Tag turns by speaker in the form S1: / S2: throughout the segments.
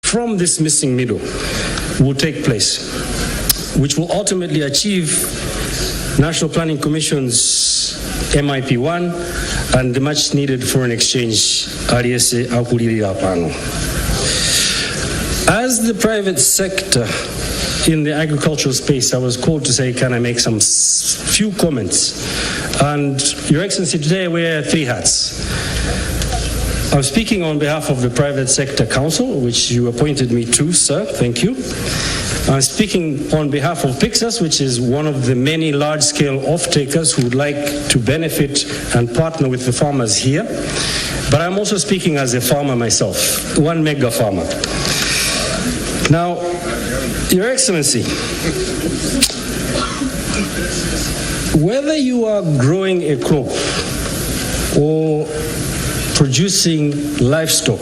S1: from this missing middle will take place, which will ultimately achieve National Planning Commission's MIP1 and the much needed foreign exchange aliese akulirira pano. As the private sector in the agricultural space, I was called to say, can I make some few comments? And Your Excellency, today I wear 3 hats. I'm speaking on behalf of the Private Sector Council, which you appointed me to, sir. Thank you. I'm speaking on behalf of Pyxus, which is one of the many large-scale off-takers who would like to benefit and partner with the farmers here. But I'm also speaking as a farmer myself, one mega farmer. Now, Your Excellency, whether you are growing a crop or producing livestock,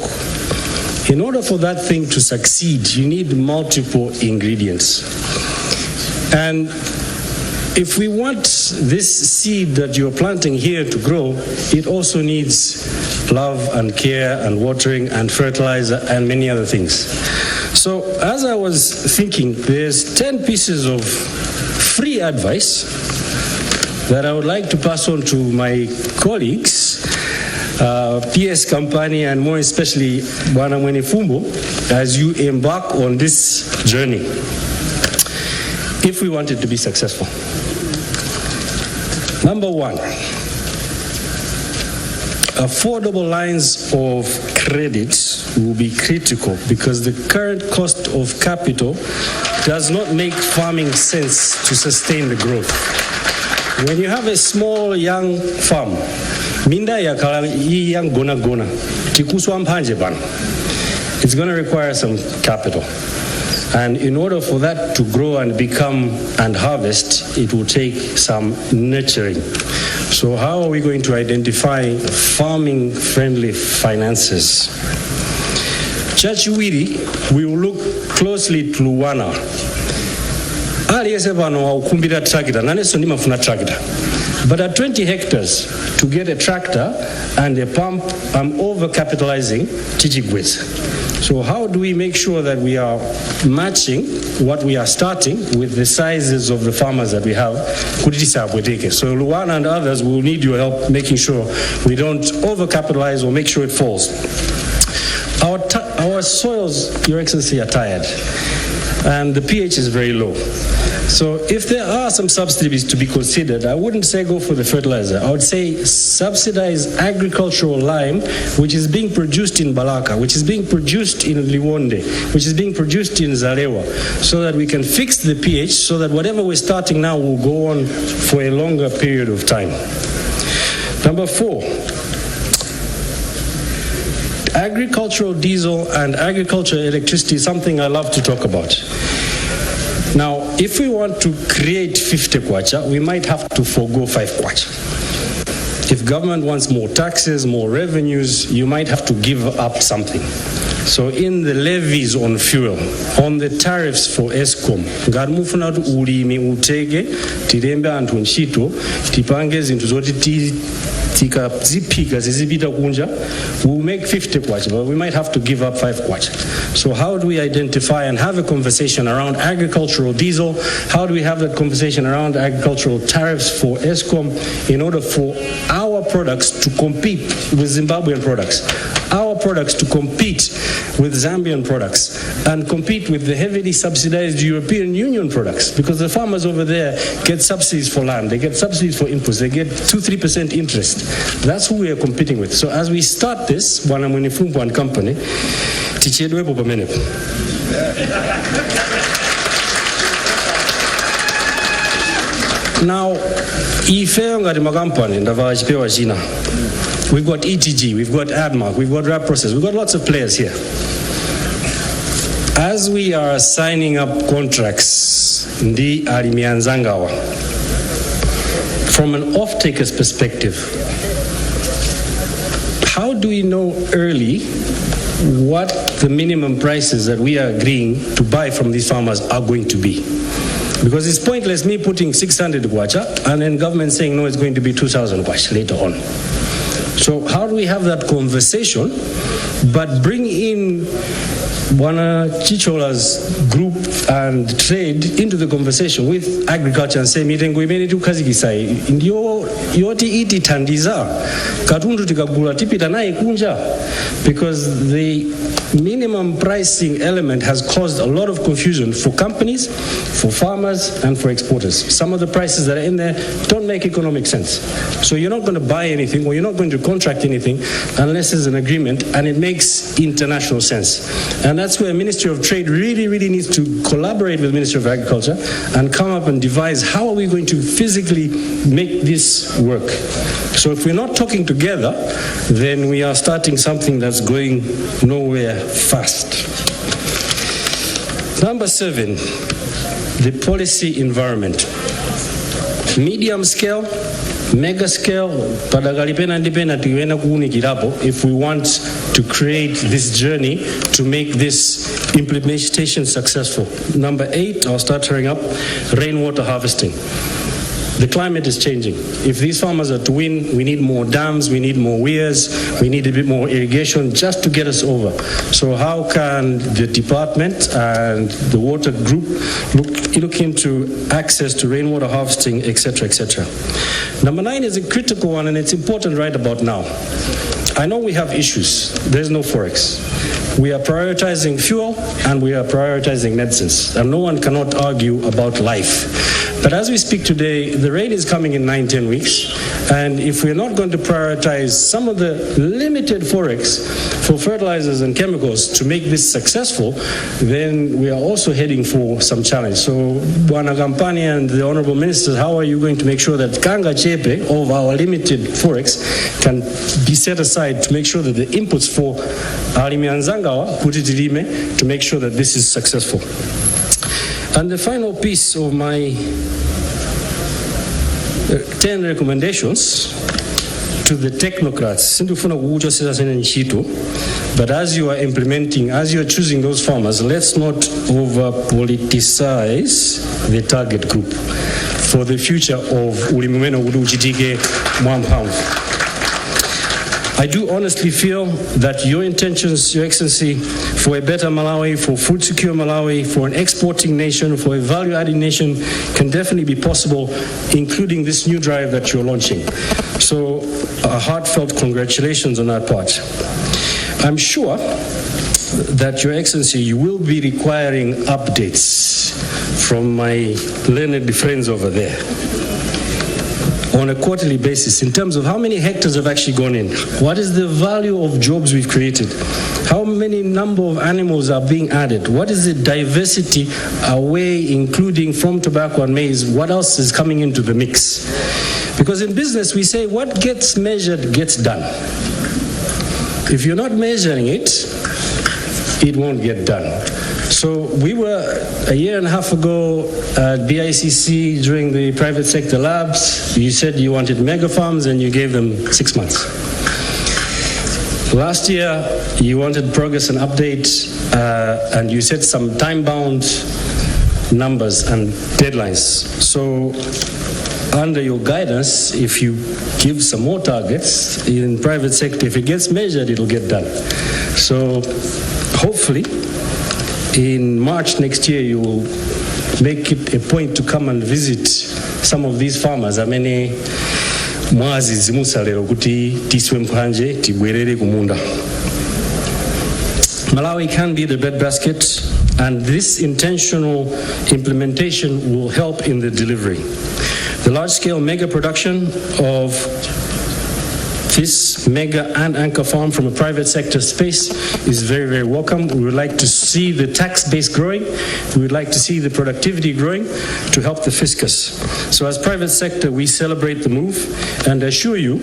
S1: in order for that thing to succeed, you need multiple ingredients. And if we want this seed that you're planting here to grow, it also needs love and care and watering and fertilizer and many other things. So as I was thinking, there's 10 pieces of free advice that I would like to pass on to my colleagues, PS Company, and more especially Bwana Mwenefumbo, as you embark on this journey, if we want it to be successful. Number 1, affordable lines of credit will be critical because the current cost of capital does not make farming sense to sustain the growth. When you have a small young farm, minda yakala yang gona tikuswa mpanje bana, it's going to require some capital. And in order for that to grow and become and harvest, it will take some nurturing. So how are we going to identify farming-friendly finances? Chachiwiri, we will look closely to Luwana. But at 20 hectares, to get a tractor and a pump, I'm over-capitalizing Chichigwez. So how do we make sure that we are matching what we are starting with the sizes of the farmers that we have? So Luwana and others will need your help making sure we don't over-capitalize or make sure it falls. Our soils, Your Excellency, are tired, and the pH is very low. So if there are some subsidies to be considered, I wouldn't say go for the fertilizer. I would say subsidize agricultural lime, which is being produced in Balaka, which is being produced in Liwonde, which is being produced in Zalewa, so that we can fix the pH, so that whatever we're starting now will go on for a longer period of time. Number 4, agricultural diesel and agricultural electricity is something I love to talk about. Now, if we want to create 50 kwacha, we might have to forego 5 kwacha. If government wants more taxes, more revenues, you might have to give up something. So in the levies on fuel, on the tariffs for ESCOM, ngarumufuna ulimi utege, tirembe antu nchito, tipange zintu zoti zipika zizibita kunja, we'll make 50 kwacha, but we might have to give up 5 kwacha. So how do we identify and have a conversation around agricultural diesel? How do we have that conversation around agricultural tariffs for ESCOM in order for our products to compete with Zimbabwean products, our products to compete with Zambian products, and compete with the heavily subsidized European Union products? Because the farmers over there get subsidies for land, they get subsidies for inputs, they get 2-3% interest. That's who we are competing with. So as we start this, Bwana Mwenefumbo and company, tichedwepo pamenepo. Now, we've got ETG, we've got ADMARC, we've got RAP Process, we've got lots of players here. As we are signing up contracts, ndi alimianzangawa, from an off-taker's perspective, how do we know early what the minimum prices that we are agreeing to buy from these farmers are going to be? Because it's pointless me putting 600 kwacha and then government saying no, it's going to be 2,000 kwacha later on. So how do we have that conversation but bring in Bwana Chichola's group and trade into the conversation with agriculture and say mitengo imene tikukazikisai ndiyo yoti iti tandiza katundu tikagula tipita naye kunja, because the minimum pricing element has caused a lot of confusion for companies, for farmers, and for exporters. Some of the prices that are in there don't make economic sense. So you're not going to buy anything or you're not going to contract anything unless there's an agreement and it makes international sense. And that's where Ministry of Trade really needs to collaborate with Ministry of Agriculture and come up and devise how are we going to physically make this work. So if we're not talking together, then we are starting something that's going nowhere fast. Number 7, the policy environment. Medium scale, mega scale, if we want to create this journey to make this implementation successful. Number 8, I'll start tearing up, rainwater harvesting. The climate is changing. If these farmers are to win, we need more dams, we need more weirs, we need a bit more irrigation just to get us over. So how can the department and the water group look into access to rainwater harvesting, etc., etc. Number 9 is a critical one, and it's important right about now. I know we have issues. There's no forex. We are prioritizing fuel and we are prioritizing medicines, and no one cannot argue about life. But as we speak today, the rain is coming in 9-10 weeks, and if we're not going to prioritize some of the limited forex for fertilizers and chemicals to make this successful, then we are also heading for some challenge. So, Bwana Kampani and the Honorable Ministers, how are you going to make sure that Kanga Chepe of our limited forex can be set aside to make sure that the inputs for Alimianzangawa Putitirime to make sure that this is successful? And the final piece of my 10 recommendations to the technocrats, but as you are implementing, as you are choosing those farmers, let's not over-politicize the target group for the future of Ulimumeno Uduchitike Mwampam. I do honestly feel that your intentions, Your Excellency, for a better Malawi, for food secure Malawi, for an exporting nation, for a value-adding nation can definitely be possible, including this new drive that you're launching. So a heartfelt congratulations on that part. I'm sure that, Your Excellency, you will be requiring updates from my learned friends over there on a quarterly basis in terms of how many hectares have actually gone in, what is the value of jobs we've created, how many number of animals are being added, what is the diversity away, including from tobacco and maize, what else is coming into the mix? Because in business we say what gets measured gets done. If you're not measuring it, it won't get done. So we were a year and a half ago at BICC during the private sector labs. You said you wanted mega farms and you gave them 6 months. Last year you wanted progress and updates and you set some time-bound numbers and deadlines. So under your guidance, if you give some more targets in private sector, if it gets measured, it'll get done. So hopefully in March next year, you will make it a point to come and visit some of these farmers. Malawi can be the breadbasket, and this intentional implementation will help in the delivery. The large-scale mega production of this mega and anchor farm from a private sector space is very, very welcome. We would like to see the tax base growing. We would like to see the productivity growing to help the fiscus. So as private sector, we celebrate the move and assure you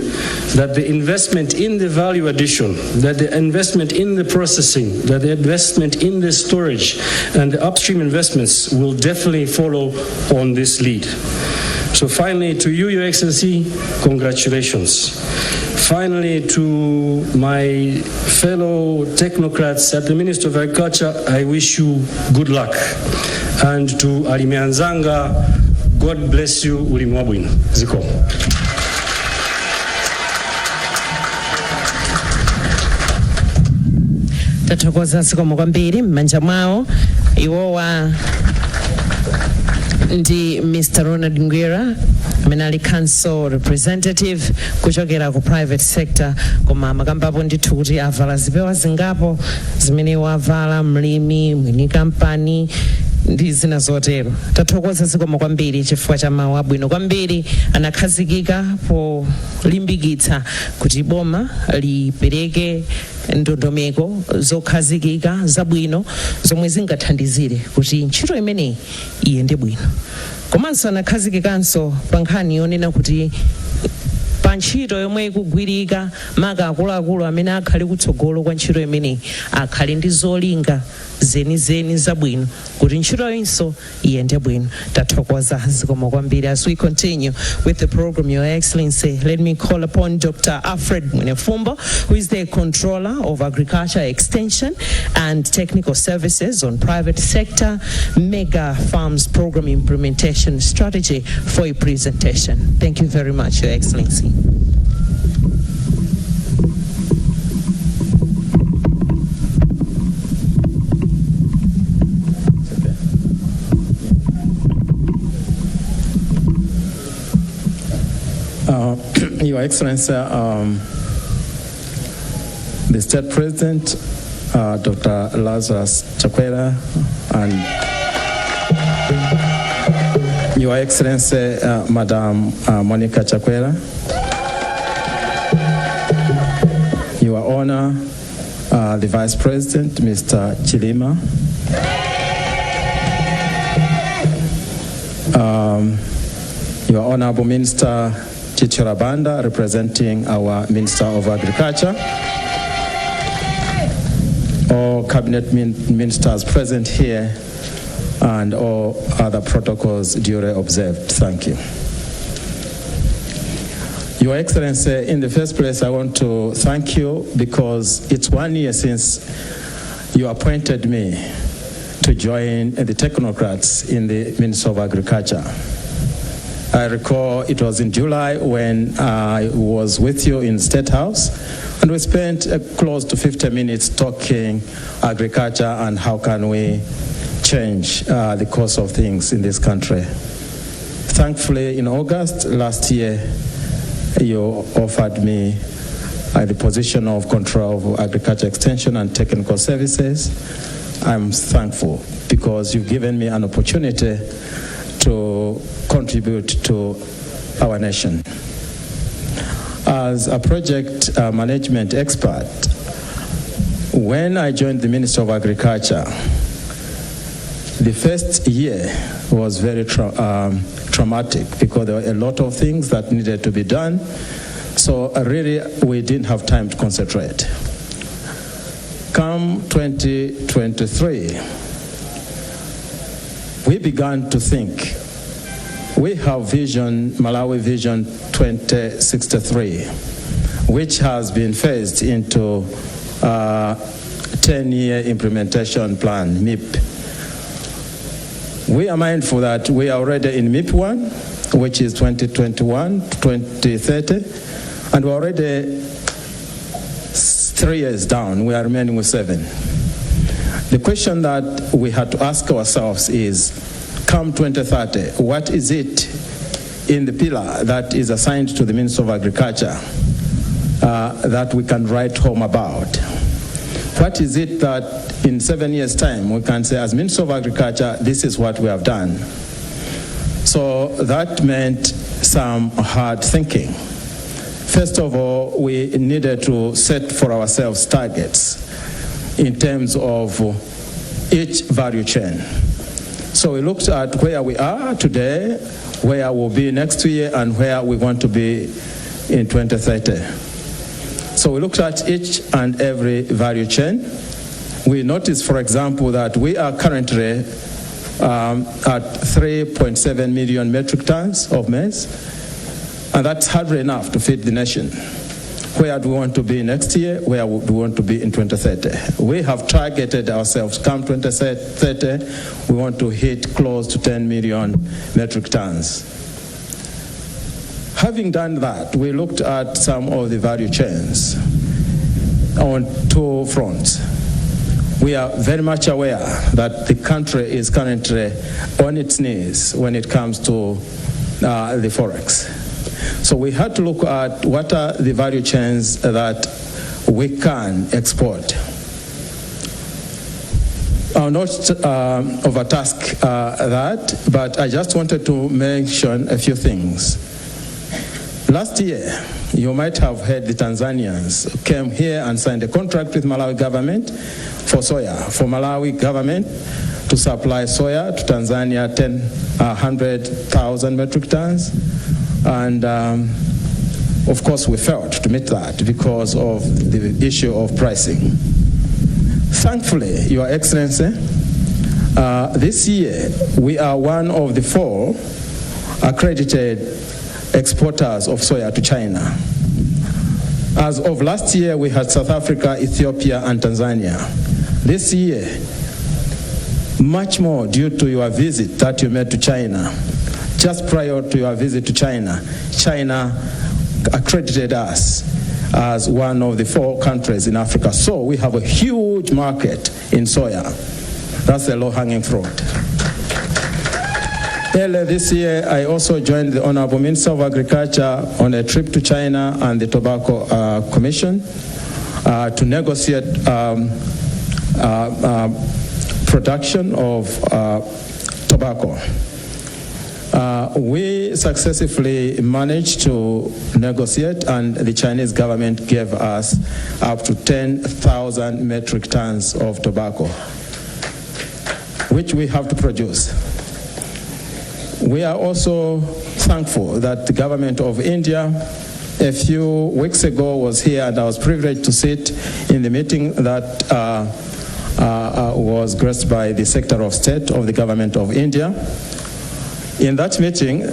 S1: that the investment in the value addition, that the investment in the processing, that the investment in the storage and the upstream investments will definitely follow on this lead. So finally, to you, Your Excellency, congratulations. Finally, to my fellow technocrats at the Ministry of Agriculture, I wish you good luck. And to Alimianzanga, God bless you, Ulimwabwin. Ziko.
S2: Tathokoza zikomo kwambiri m'manja mwawo iwowa ndi Mr. Ronald Ngwira amene council representative kuchokera ku private sector koma makambapo ndithu kuti avala zipewa zingapo zimene wavala mlimi mwini kampani ndi zina zotero. Tathokoza zikomo kwambiri chifukwa cha mawu abwino kwambiri anakhazikika polimbikitsa kuti boma lipereke ndondomeko zokhazikika zabwino zomwe zingathandizire kuti ntchito imeneyi iyende bwino. Komanso anakhazikikanso pa nkhani yonena kuti pa ntchito yomwe ikugwirika maka akuluakulu amene akhale kutsogolo kwa ntchito imeneyi akhale ndi zolinga zenizeni zabwino kuti ntchito yinso iyende bwino. Tathokoza zikomo kwambiri. As we continue with the program, Your Excellency, let me call upon Dr. Alfred Mwenefumbo, who is the Controller of Agriculture Extension and Technical Services on Private Sector Mega Farms Program Implementation Strategy, for a presentation. Thank you very much, Your Excellency.
S3: Your Excellency, the State President, Dr. Lazarus Chakwera, and Your Excellency, Madam Monica Chakwera, Your Honor, the Vice President, Mr. Chilima, Your Honorable Minister Chichora Banda, representing our Minister of Agriculture, all cabinet ministers present here, and all other protocols duly observed. Thank you. Your Excellency, in the first place, I want to thank you because it's 1 year since you appointed me to join the technocrats in the Ministry of Agriculture. I recall it was in July when I was with you in State House, and we spent close to 50 minutes talking agriculture and how can we change the course of things in this country. Thankfully, in August last year, you offered me the position of Controller of Agriculture Extension and Technical Services. I'm thankful because you've given me an opportunity to contribute to our nation. As a project management expert, when I joined the Ministry of Agriculture, the first year was very traumatic because there were a lot of things that needed to be done. So really, we didn't have time to concentrate. Come 2023, we began to think. We have Vision, Malawi Vision 2063, which has been phased into a 10-year implementation plan, MIP. We are mindful that we are already in MIP 1, which is 2021 to 2030, and we're already 3 years down. We are remaining with 7. The question that we had to ask ourselves is, come 2030, what is it in the pillar that is assigned to the Ministry of Agriculture that we can write home about? What is it that in 7 years' time we can say, as Minister of Agriculture, this is what we have done? So that meant some hard thinking. First of all, we needed to set for ourselves targets in terms of each value chain. So we looked at where we are today, where we'll be next year, and where we want to be in 2030. So we looked at each and every value chain. We noticed, for example, that we are currently at 3.7 million metric tons of maize, and that's hardly enough to feed the nation. Where do we want to be next year? Where do we want to be in 2030? We have targeted ourselves, come 2030, we want to hit close to 10 million metric tons. Having done that, we looked at some of the value chains on two fronts. we are very much aware that the country is currently on its knees when it comes to the forex. So we had to look at what are the value chains that we can export. I'll not overtask that, but I just wanted to mention a few things. Last year, you might have heard the Tanzanians came here and signed a contract with Malawi government for soya, for Malawi government to supply soya to Tanzania, 100,000 metric tons. And of course, we failed to meet that because of the issue of pricing. Thankfully, Your Excellency, this year we are one of the 4 accredited exporters of soya to China. As of last year, we had South Africa, Ethiopia, and Tanzania. This year, much more due to your visit that you made to China. Just prior to your visit to China, China accredited us as one of the 4 countries in Africa. So we have a huge market in soya. That's the low-hanging fruit. Earlier this year, I also joined the Honorable Minister of Agriculture on a trip to China and the Tobacco Commission to negotiate production of tobacco. We successfully managed to negotiate, and the Chinese government gave us up to 10,000 metric tons of tobacco, which we have to produce. We are also thankful that the government of India a few weeks ago was here, and I was privileged to sit in the meeting that was graced by the Secretary of State of the government of India. In that meeting,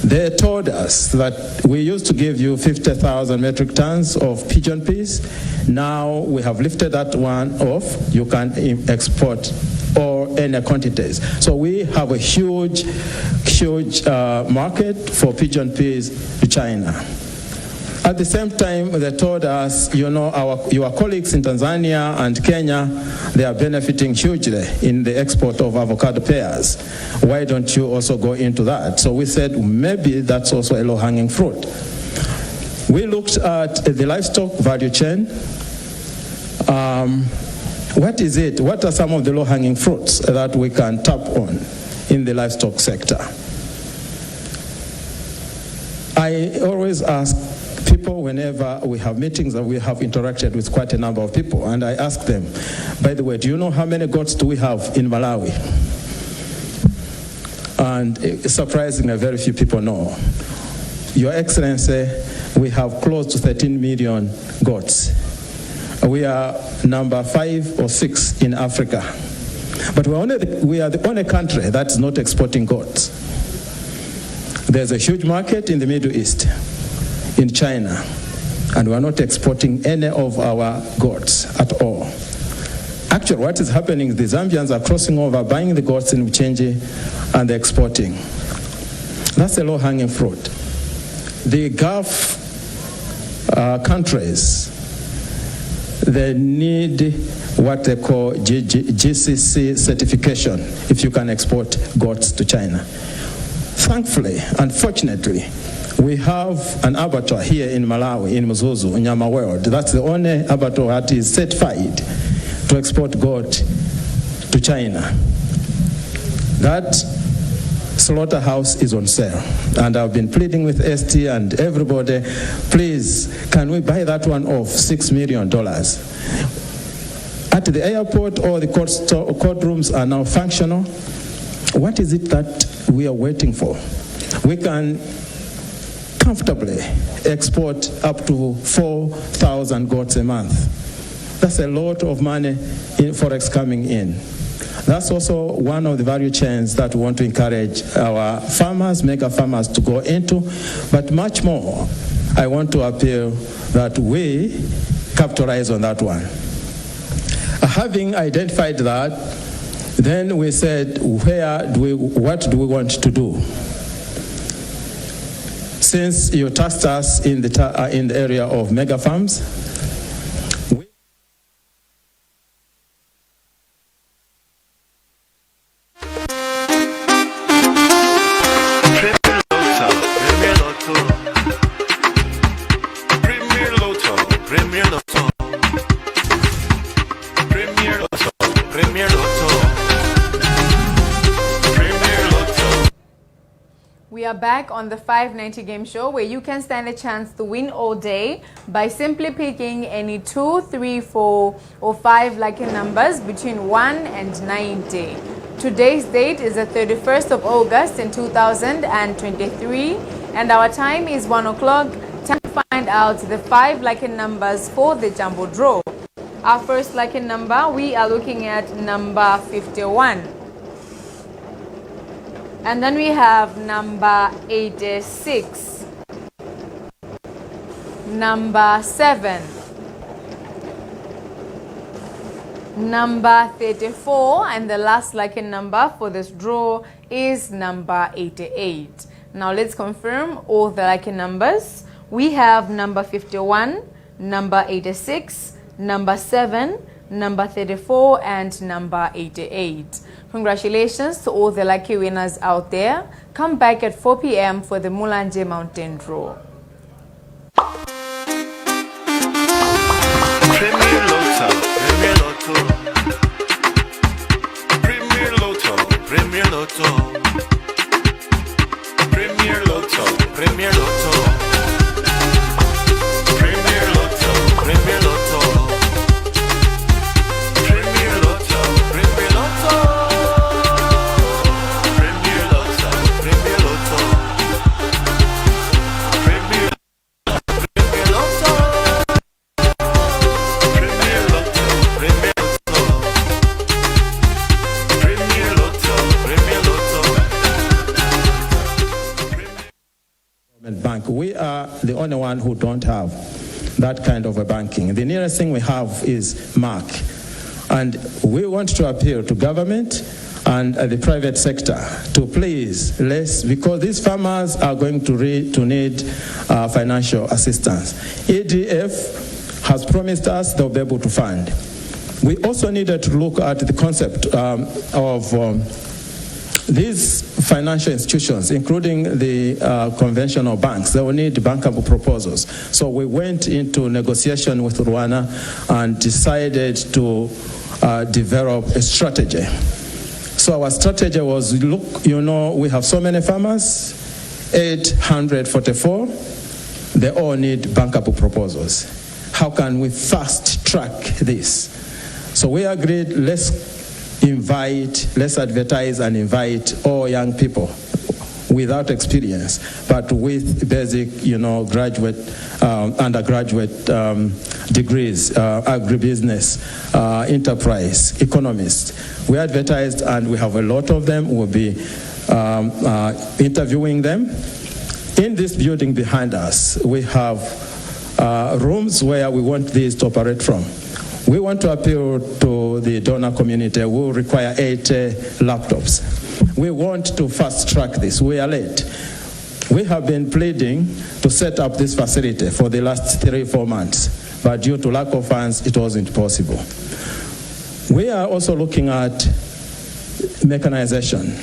S3: they told us that we used to give you 50,000 metric tons of pigeon peas. Now we have lifted that one off. You can export or any quantities. So we have a huge market for pigeon peas to China. At the same time, they told us, you know, your colleagues in Tanzania and Kenya, they are benefiting hugely in the export of avocado pears. Why don't you also go into that? So we said, maybe that's also a low-hanging fruit. We looked at the livestock value chain. What is it? What are some of the low-hanging fruits that we can tap on in the livestock sector? I always ask people whenever we have meetings, and we have interacted with quite a number of people, and I ask them, by the way, do you know how many goats do we have in Malawi? And surprisingly, very few people know. Your Excellency, we have close to 13 million goats. We are number 5 or 6 in Africa. But we are the only country that's not exporting goats. There's a huge market in the Middle East, in China, and we're not exporting any of our goats at all. Actually, what is happening is the Zambians are crossing over, buying the goats in Uchenji, and they're exporting. That's a low-hanging fruit. The Gulf countries, they need what they call GCC certification if you can export goats to China. Thankfully, unfortunately, we have an abattoir here in Malawi, in Mzuzu, in Nyama World. That's the only abattoir that is certified to export goat to China. That slaughterhouse is on sale, and I've been pleading with ST and everybody, please, can we buy that one off $6 million? At the airport, all the courtrooms are now functional. What is it that we are waiting for? We can comfortably export up to 4,000 goats a month. That's a lot of money in forex coming in. That's also one of the value chains that we want to encourage our farmers, mega farmers, to go into. But much more, I want to appeal that we capitalize on that one. Having identified that, then we said, what do we want to do? Since you tasked us in the area of mega farms,
S4: We are back on the 590 Game Show, where you can stand a chance to win all day by simply picking any 2, 3, 4, or 5 lucky numbers between 1 and 90. Today's date is the 31st of August in 2023, and our time is 1 o'clock. Time to find out the 5 lucky numbers for the Jumbo Draw. Our first lucky number, we are looking at number 51. And then we have number 86, number 7, number 34, and the last lucky number for this draw is number 88. Now let's confirm all the lucky numbers. We have number 51, number 86, number 7, number 34, and number 88. Congratulations to all the lucky winners out there. Come back at 4 p.m. for the Mulanje Mountain Draw.
S5: Premier Lotto, Premier Lotto. Premier Lotto, Premier Lotto. Premier Lotto, Premier Lotto. Premier Lotto, Premier Lotto. Premier Lotto, Premier Lotto. Premier Lotto, Premier Lotto. Premier Lotto. Premier Lotto, Premier Lotto. Premier Lotto, Premier Lotto.
S3: Bank. We are the only one who don't have that kind of a banking. The nearest thing we have is MAC. And we want to appeal to government and the private sector to please, because these farmers are going to need financial assistance. EDF has promised us they'll be able to fund. We also needed to look at the concept of these financial institutions, including the conventional banks. They will need bankable proposals. So we went into negotiation with Rwanda and decided to develop a strategy. So our strategy was, look, we have so many farmers, 844, they all need bankable proposals. How can we fast track this? So we agreed, let's advertise and invite all young people without experience, but with basic, graduate, undergraduate degrees, agribusiness, enterprise, economists. We advertised, and we have a lot of them. We'll be interviewing them. In this building behind us, we have rooms where we want these to operate from. We want to appeal to the donor community. We will require 80 laptops. We want to fast track this. We are late. We have been pleading to set up this facility for the last 3-4 months, but due to lack of funds, it wasn't possible. We are also looking at mechanization.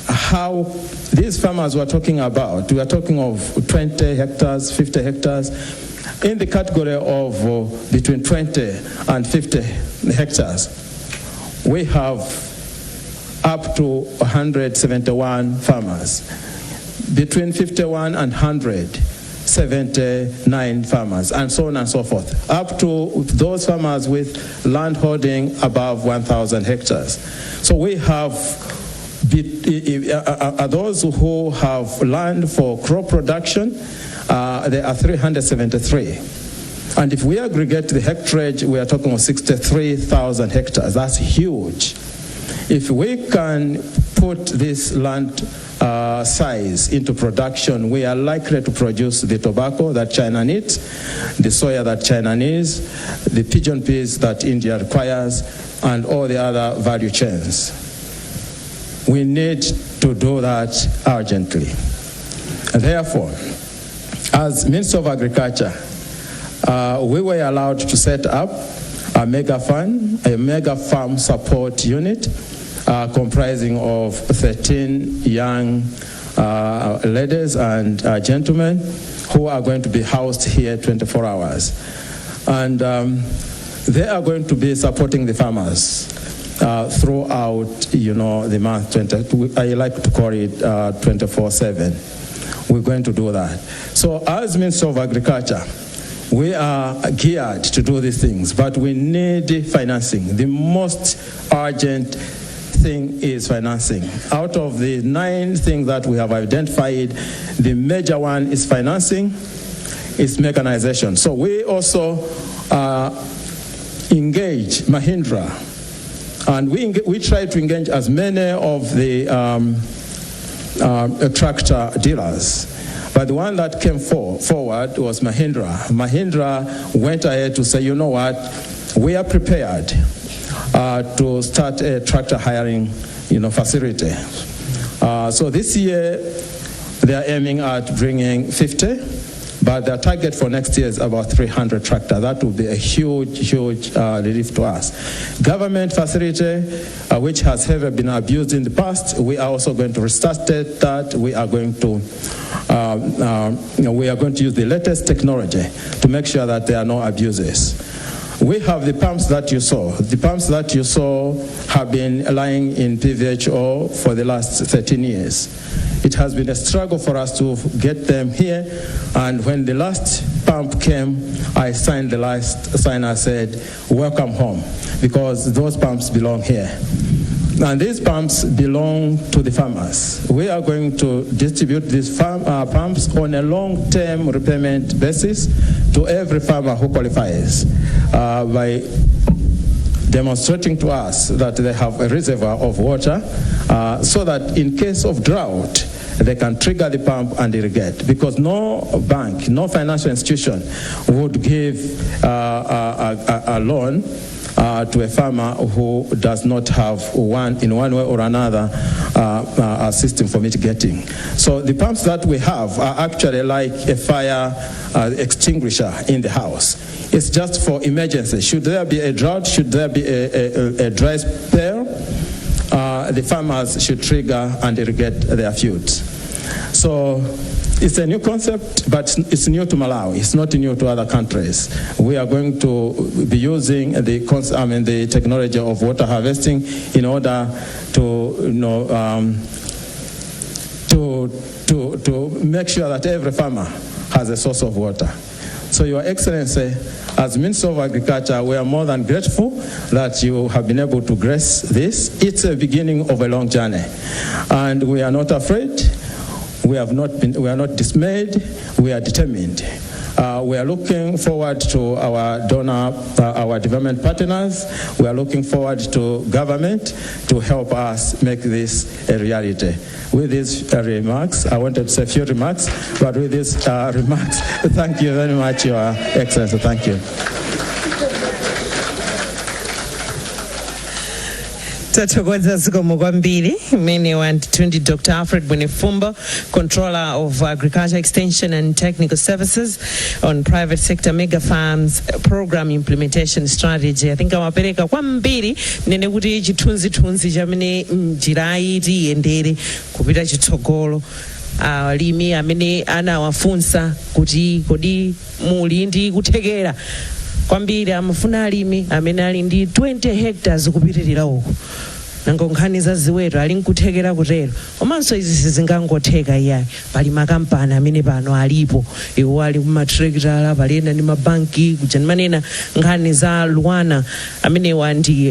S3: How these farmers we're talking about, we are talking of 20 hectares, 50 hectares, in the category of between 20 and 50 hectares, we have up to 171 farmers. Between 51 and 179 farmers, and so on and so forth, up to those farmers with land holding above 1,000 hectares. So we have those who have land for crop production. There are 373. And if we aggregate the hectareage, we are talking of 63,000 hectares. That's huge. If we can put this land size into production, we are likely to produce the tobacco that China needs, the soya that China needs, the pigeon peas that India requires, and all the other value chains. We need to do that urgently. Therefore, as Minister of Agriculture, we were allowed to set up a mega fund, a mega farm support unit comprising of 13 young ladies and gentlemen who are going to be housed here 24 hours. And they are going to be supporting the farmers. throughout, the month 20. I like to call it 24/7. We're going to do that. So as Minister of Agriculture, we are geared to do these things, but we need financing. The most urgent thing is financing. Out of the 9 things that we have identified, the major one is financing, is mechanization. So we also engage Mahindra, and we try to engage as many of the tractor dealers. But the one that came forward was Mahindra. Mahindra went ahead to say, you know what, we are prepared to start a tractor hiring, facility. So this year, they are aiming at bringing 50, but their target for next year is about 300 tractors. That will be a huge relief to us. Government facility, which has ever been abused in the past, we are also going to restart that. We are going to use the latest technology to make sure that there are no abuses. We have the pumps that you saw. The pumps that you saw have been lying in PVHO for the last 13 years. It has been a struggle for us to get them here, and when the last pump came, I signed the last sign. I said, welcome home, because those pumps belong here. And these pumps belong to the farmers. We are going to distribute these pumps on a long-term repayment basis to every farmer who qualifies by demonstrating to us that they have a reservoir of water so that in case of drought, they can trigger the pump and irrigate, because no bank, no financial institution would give a loan to a farmer who does not have in one way or another a system for mitigating. So the pumps that we have are actually like a fire extinguisher in the house. It's just for emergency. Should there be a drought, should there be a dry spell, the farmers should trigger and irrigate their fields. So it's a new concept, but it's new to Malawi. It's not new to other countries. We are going to be using the technology of water harvesting in order to make sure that every farmer has a source of water. So, Your Excellency, as Minister of Agriculture, we are more than grateful that you have been able to grace this. It's a beginning of a long journey, and we are not afraid. We are not dismayed. We are determined. We are looking forward to our donor, our development partners. We are looking forward to government to help us make this a reality. With these remarks, I wanted to say a few remarks, but with these remarks, thank you very much, Your Excellency. Thank you.
S2: Tathokoza zikomo kwambiri mene wantundi Dr. Alfred Bwenefumbo, Controller of Agriculture Extension and Technical Services on Private Sector Mega Farms Program Implementation Strategy. I think amapereka kwambiri nene kuti chithunzi chamene njirayi tiyendere kupita chitsogolo. Alimi amene anawafunsa kuti kodi muli ndi kuthekera kwambiri amafuna alimi amene ali ndi 20 hectares kupitirira uku nanga nkhani za ziweto ali nkuthekera kutero. Komanso izi sizingangotheka iyayi, pali makampani amene pano alipo, iwo ali kumatrekitala, palena ndi mabanki kujanmanena nkhani za Luana amene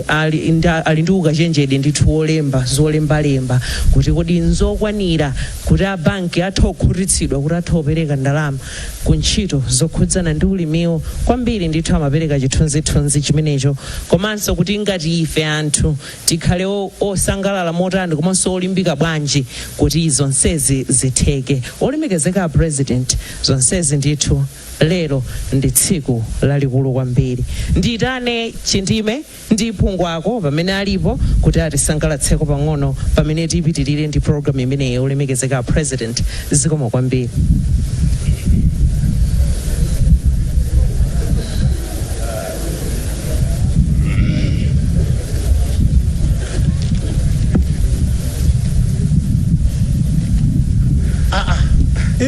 S2: ali ndi ukachenjede ndithu olemba zolembalemba kuti kodi nzokwanira kuti abanki atha kukhutitsidwa kuti atha kupereka ndalama ku ntchito zokhudzana ndi ulimiwo. Kwambiri ndithu amapereka chithunzithunzi chimenecho, komanso kuti ngati ife anthu tikhale osangalala motani komanso olimbika bwanji kuti zonsezi zitheke. Olemekezeka President, zonsezi ndithu lero ndi tsiku lalikulu kwambiri. Nditane Chindime ndi Phungwako pamene alipo kuti atisangalatseko pang'ono pamene tipitirire ndi program imeneyi. Olemekezeka President, zikomo kwambiri.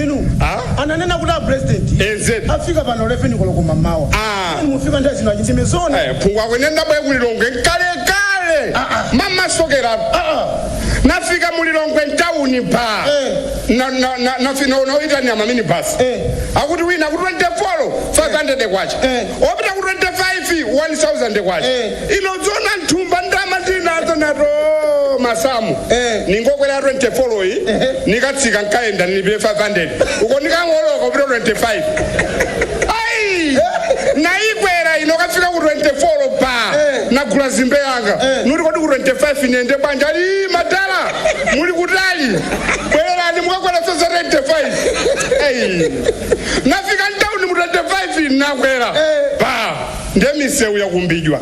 S6: Inu ananena kuti president afika pano lefeni koloko mamawa mufika ndazi na chimezona
S7: Phungwako nenda bwe kulilonge kale mama sokera nafika mulilongwe ntawuni pa nafika unoita nyama mini bus akuti wina ku 24 500 kwacha opita ku 25 1000 kwacha inodzona nthumba ndama ndinazo masamu ningokwera 24 iyi nikatsika nkaenda nilibe 500 uko nikangoloka kupita 25 ai naikwera inokafika ku 24 pa nagula zimbe yanga nuti kodi ku 25 niende banja ali madala muli kutali bwererani mukakwera sasa 25 ai nafika ntauni mu 25 nakwera pa ndemiseu yakumbidwa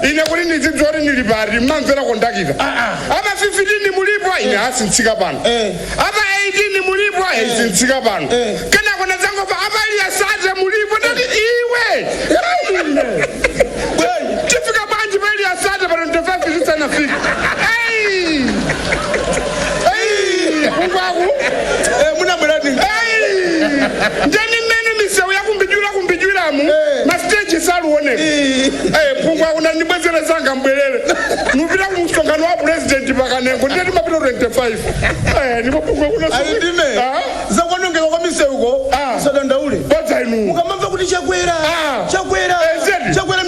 S7: ine kuti nizidzori nili pari mamvera kondakita apa 15 mulipwa ine asintsika pano apa 18 mulipwa isintsika pano kana kona zango pa apa ili asate mulipwa ndati iwe tifika banji pa ili asate pa 25 zisana fika kungwaku muna bwerani ndeni mene miseu yakumbijulamu mastage saluoneka kungwaku nandibwezere zanga mbwerere nupita kumsongano wa president pakanengo ndeti mapita 25 ndipo kungwaku
S6: ayindime zakwanongeka kwa miseuko sadandaule
S7: bodza inu
S6: mukamamva kuti chakwera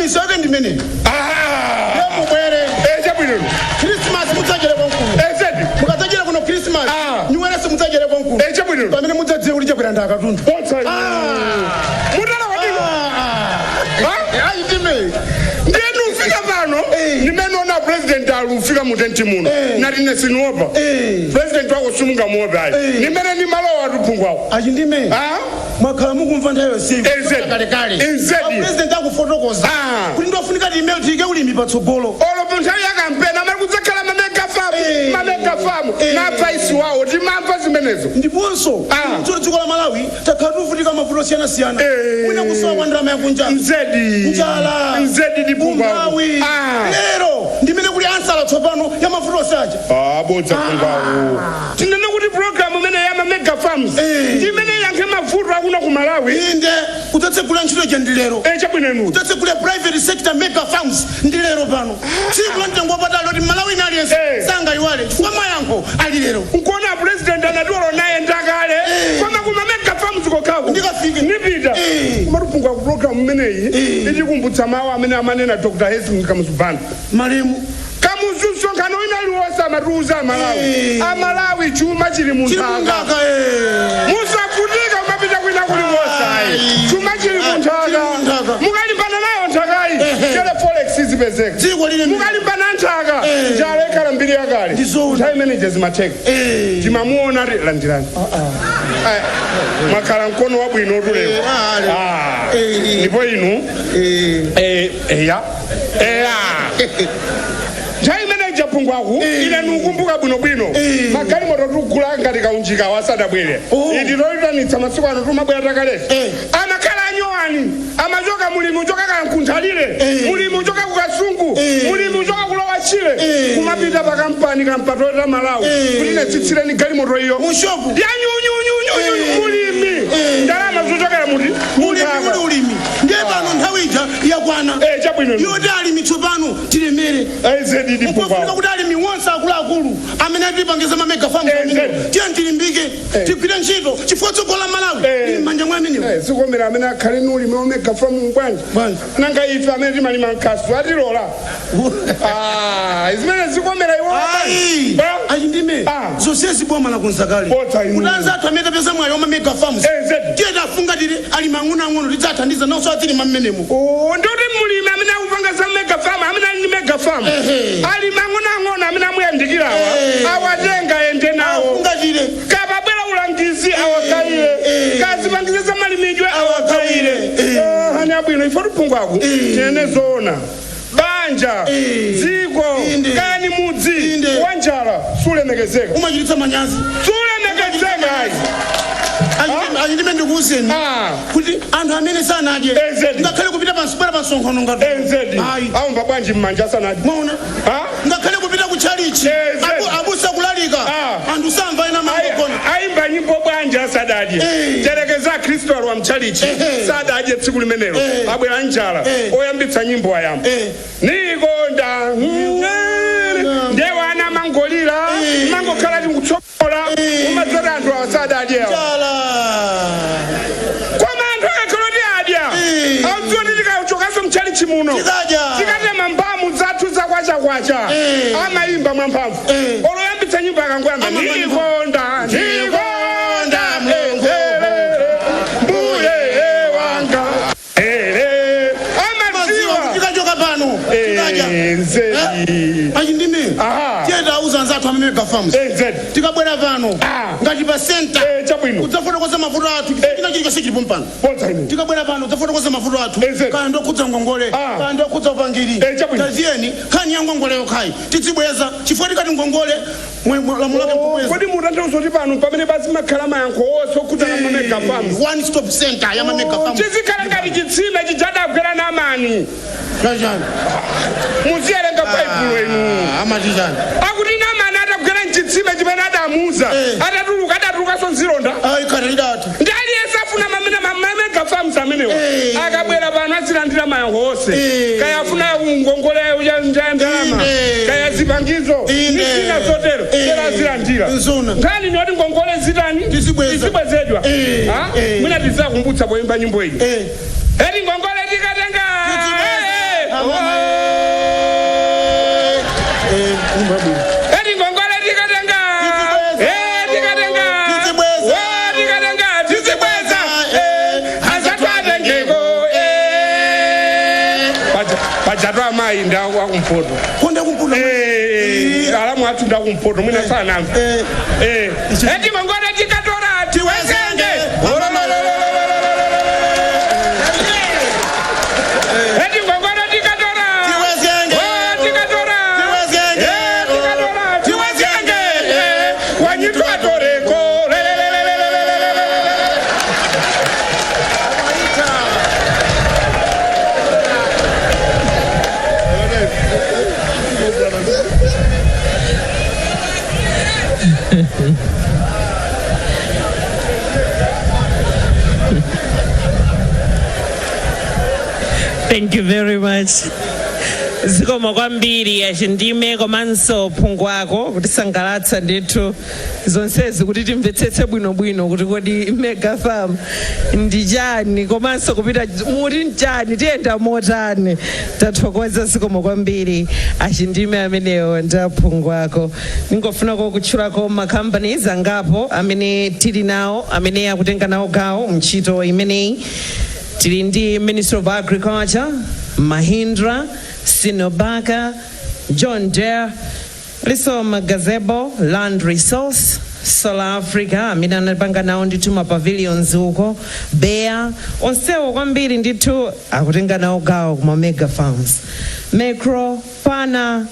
S6: miseu yake ndimene yamubwere
S7: chabwino
S6: Christmas mudzajere kwankulu mukadzajera kuno Christmas nyuwera simudzajere kwankulu
S7: chabwino
S6: pamene mudzadziwe kuti chakwera ndakatundu
S7: bodza inu mudala wadino
S6: ayindime
S7: ndenu ufika pano nimenona president alufika mutenti muno nati nesinopa president wako simunga muope ayi nimene ni malowa tupungwako
S6: achindime mwakhala mukumva nthawi kalekale president akufotokoza kuti ndofunika ti email tiyike ulimi patsogolo
S7: olopo nthawi yakampena mali kudzakhala mamegafamu na price wawo timamva zimenezo
S6: ndiponso mtsoli dziko la Malawi takhala tuvutika mavuto osiyana-siyana mwina kusowa kwa ndalama yakunja njala umphawi lero ndimene kuli ansala tsopano ya mavuto osaja
S7: bodza kungwawo tinene kuti program imene ya megafarms ndimene yankhe mavuto akuno ku Malawi
S6: inde kudzatsekula ntchito ija ndilero
S7: chabwinenu
S6: kudzatsekula private sector mega farms ndilero pano tsiku la mtengo wapatali kuti Malawi aliyense sangayiwale chifukwa mayankho ali lero
S7: nkuona president anatiwolo naye ndakale koma kuma mega farms kokako
S6: ndikafike
S7: nipita kumatupungwa ku program imeneyi itikumbutsa mawu amene amanena Dr. Hastings Kamuzubanda
S6: malemu
S7: kamuzusonkhano inaliwosa amatiuza amalawi chuma chili munthaka musavutika umapita kwina kuliwosa chuma chili munthaka mukalimbana nayo nthakayi chele forex izipezeka mukalimbana nthaka njala ikhala mbiri yakale nthawi imene zimatheka timamuona landirani mwakhala mkono wabwino otuleko ndipo inu eya nthawi imene japungwaku ine nukumbuka bwinobwino magalimoto tukugula ngati kaunjika wasadabwere ndinoyitanitsa masiku ano tumabwera takalezi amakhala anyowani amachoka mulimi uchoka kankunthalire mulimi uchoka kukasungu mulimi uchoka kulowa chile kumapita pakampani kampatoeta Malawi kuti netsitsireni galimoto iyo
S6: mushopu
S7: yanyunyunyunyunyunyu mulimi ndalama zochokera muti
S6: ulimi ndiye pano nthawi ija yakwana
S7: chabwino
S6: yoti alimi tsopano tilemere ukofunika kuti alimi wonse akuluakulu amene atipangiza mamega farms tiye tilimbike tigwire ntchito chifukwa tsogolo la Malawi ili m'manja mwa amenewo
S7: sikomera amene akhale nulimi omega farm bwanji nanga ife amene timalima nkhasu atilola zimene zikomera iwo
S6: achindime zonsezi boma lakunzakale kutanza athu amene tapeza mwayi wa mamega farms tiye tafungatire alimi ang'onoang'ono tidzathandiza nawonso atilima mmenemo
S7: ndoti mulimi amene akupanga za mega farm amene ali mega farm alimi ang'onoang'ono amene amuyandikirawa awatenga ende nawo
S6: afungatire
S7: kapabwera ulangizi awakayire kazipangize za malimidwe awakayire hani abwino ifo tupungwaku tiyene zoona banja dziko kani mudzi wanjala sulemekezeka
S6: umachititsa manyazi
S7: sulemekezeka ayi
S6: achindime ndikuwuzeni kuti anthu amene sanadye ngakhale kupita pansibwera pansonkhano ngati
S7: aumva bwanji mmanja asanadye
S6: mwaona ngakhale kupita kutchalichi abusa kulalika anthu samva ena mangogona
S7: aimba nyimbo bwanja asadadye terekeza khristu alwa mtchalichi sadadye tsiku limenelo abwera njala oyambitsa nyimbo ayamba nikonda kuno
S6: Tikadya.
S7: tikatema mbamu zathu zakwacha amayimba mwamphamvu oloyambitsa nyimbo akangoyamba ndikonda mbuye wanga amadziwa
S6: tikachoka pano tikadya achindime tiyenda auza nzathu amamega farms tikabwera pano ngati pa center
S7: chabwino
S6: udzafotokoza mavuto athu china chilichonse chilipo mpano tikabwera pano udzafotokoza mavuto athu kana ndokhudza ngongole kana ndokhudza upangiri taziyeni khani ya ngongole yokhayi tizibweza chifukwa tikati ngongole lamulo lake mkubweza
S7: kodi mutanthauza kuti pano pamene basi makhala mayankho onse okhudzana mamega farms
S6: one stop center ya mamega farms
S7: chizikhala ngati chitsime chijadagwera namani
S6: kachani
S7: muziyerenga baibulo inu
S6: amatijani
S7: akuti namani atagwera mchitsime chimene adamuza adatulukaso nzilonda
S6: ayi katalidatu
S7: ndi aliyense afuna mamega farms amenewa akabwera pano azilandira mayankho onse kaya afuna ngongole ya ndalama kaya zipangizo ndisina zotero era azilandira nkhani nioti ngongole zitani tizibwezedwa mwina tizakumbutsa poyimba nyimbo iyi eti ngongole tikatenga eti ngongole tikatenga tizibweza azatwatengeko pajatu amayi ndawakumpoto alamu athu ndakumpoto mwina sanamva eti ngongole tikatora tiwezenge eti ngongole tikatora tiwezenge wanyitwatoreko
S2: Thank you very much. Zikomo kwambiri achindime komanso phungu wako kutisangalatsa ndithu zonsezi kuti timvetsetse bwinobwino kuti kodi mega farm ndi chani komanso kupita muti nchani tiyenda motani. Tathokoza zikomo kwambiri achindime amenewo nda phungu wako. Ningofunako kutchulako macompanies angapo amene tili nawo amene akutenga nawo gawo mntchito imeneyi. Tili ndi Minister of Agriculture, Mahindra, Sinobaka, John Deere, Liso Gazebo, Land Resource, Solar Africa, amene anapanga nawo ndithu mapavilions uko, Bayer, onsewo kwambiri ndithu akutenga nawo gawo kuma mega farms. Macro, Pana,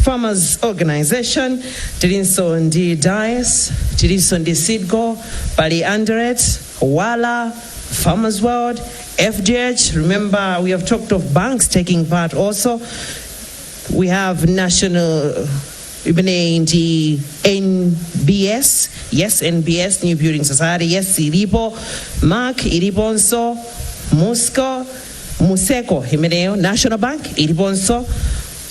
S2: Farmers Organization, tilinso ndi Dias, tilinso ndi Seedco, pali Andret, Wala, Farmers World, FDH. Remember, we have talked of banks taking part also. We have National the NBS. Yes, NBS, New Building Society. Yes, Iripo. Mark, Iriponso. Museko, Himeneo. National Bank, Iriponso.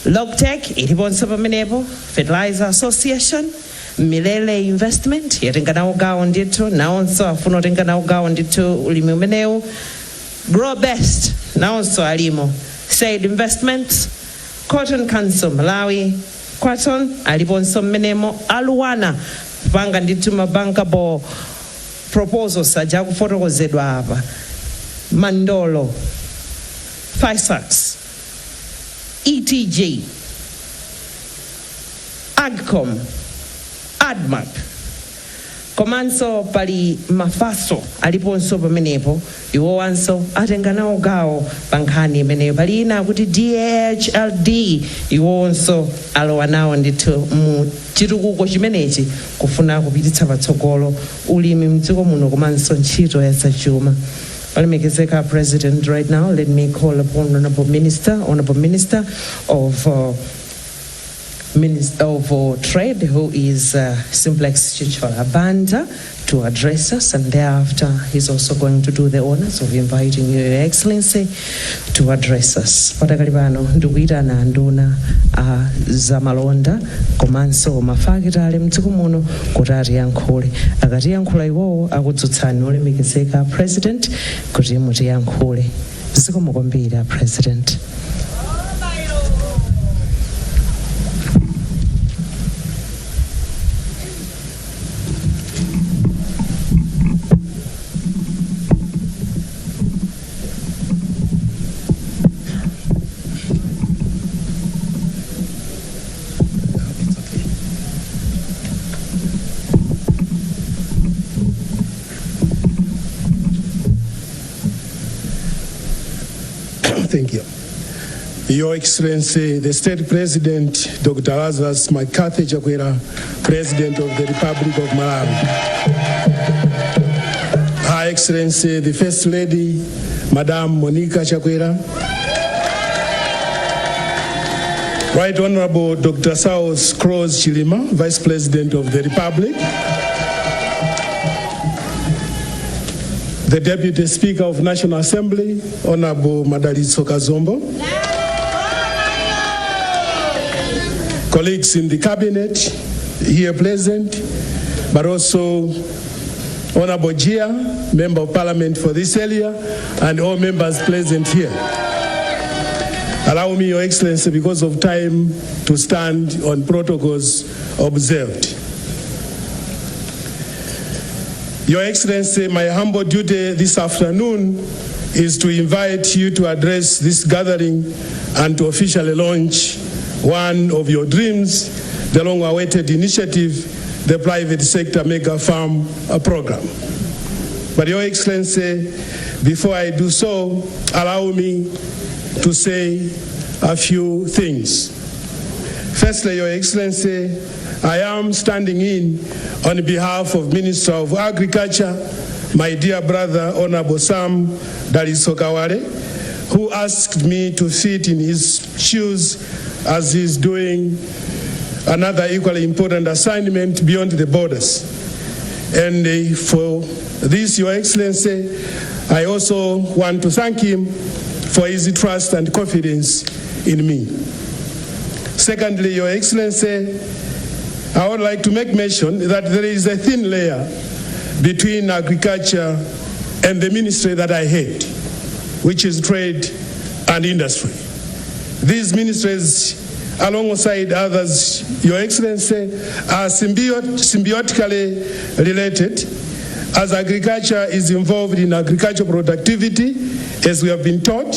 S2: Logtech, Iriponso Pamenebo. Fertilizer Association. Milele Investment, yatenga nawo gawo ndithu, nawonso afuna kutenga nawo gawo ndithu ulimi umenewu. Grow Best, nawonso alimo. Said Investment, Cotton Council Malawi, Cotton, aliponso mmenemo. Aluwana, panga ndithu mabankable proposals aja kufotokozedwa apa. Mandolo, Fisax, ETJ, Agcom, Admap, komanso pali Mafaso aliponso pamenepo iwo wanso atenga nawo gawo pa nkhani imeneyo. pali ina kuti DHLD iwonso alowa nawo ndithu mu chitukuko chimenechi kufuna kupititsa patsogolo ulimi mdziko muno komanso ntchito ya zachuma. Palemekezeka President, right now let me call upon Honorable Minister of Trade, who is Simplex Chichola Banda, to address us, and thereafter he's also going to do the honors of inviting you, Your Excellency, to address us. Patakalipano ndikuita na nduna zamalonda komanso mafakitale mdziko muno kuti atiyankhule. Akatiyankhula iwowo akudzutsani olemekezeka President kuti mutiyankhule. Zikomo kwambiri, President.
S8: Thank you. Your Excellency, the State President, Dr. Lazarus McCarthy Chakwera, President of the Republic of Malawi. Her Excellency, the First Lady, Madame Monica Chakwera. Right Honorable Dr. Saus Kroos Chilima, Vice President of the Republic. The Deputy Speaker of National Assembly, Honorable Madalitso Kazombo. Colleagues in the Cabinet here present, but also Honorable Gia, Member of Parliament for this area, and all members present here. Allow me, Your Excellency, because of time, to stand on protocols observed. Your Excellency, my humble duty this afternoon is to invite you to address this gathering and to officially launch one of your dreams, the long-awaited initiative, the private sector mega farm program. But Your Excellency, before I do so, allow me to say a few things. Firstly, Your Excellency, I am standing in on behalf of Minister of Agriculture, my dear brother, Honorable Sam Dalisokawale, who asked me to fit in his shoes as he's doing another equally important assignment beyond the borders. And for this, Your Excellency, I also want to thank him for his trust and confidence in me. Secondly, Your Excellency, I would like to make mention that there is a thin layer between agriculture and the ministry that I head, which is trade and industry. These ministries, alongside others, Your Excellency, are symbiotically related, as agriculture is involved in agricultural productivity, as we have been taught,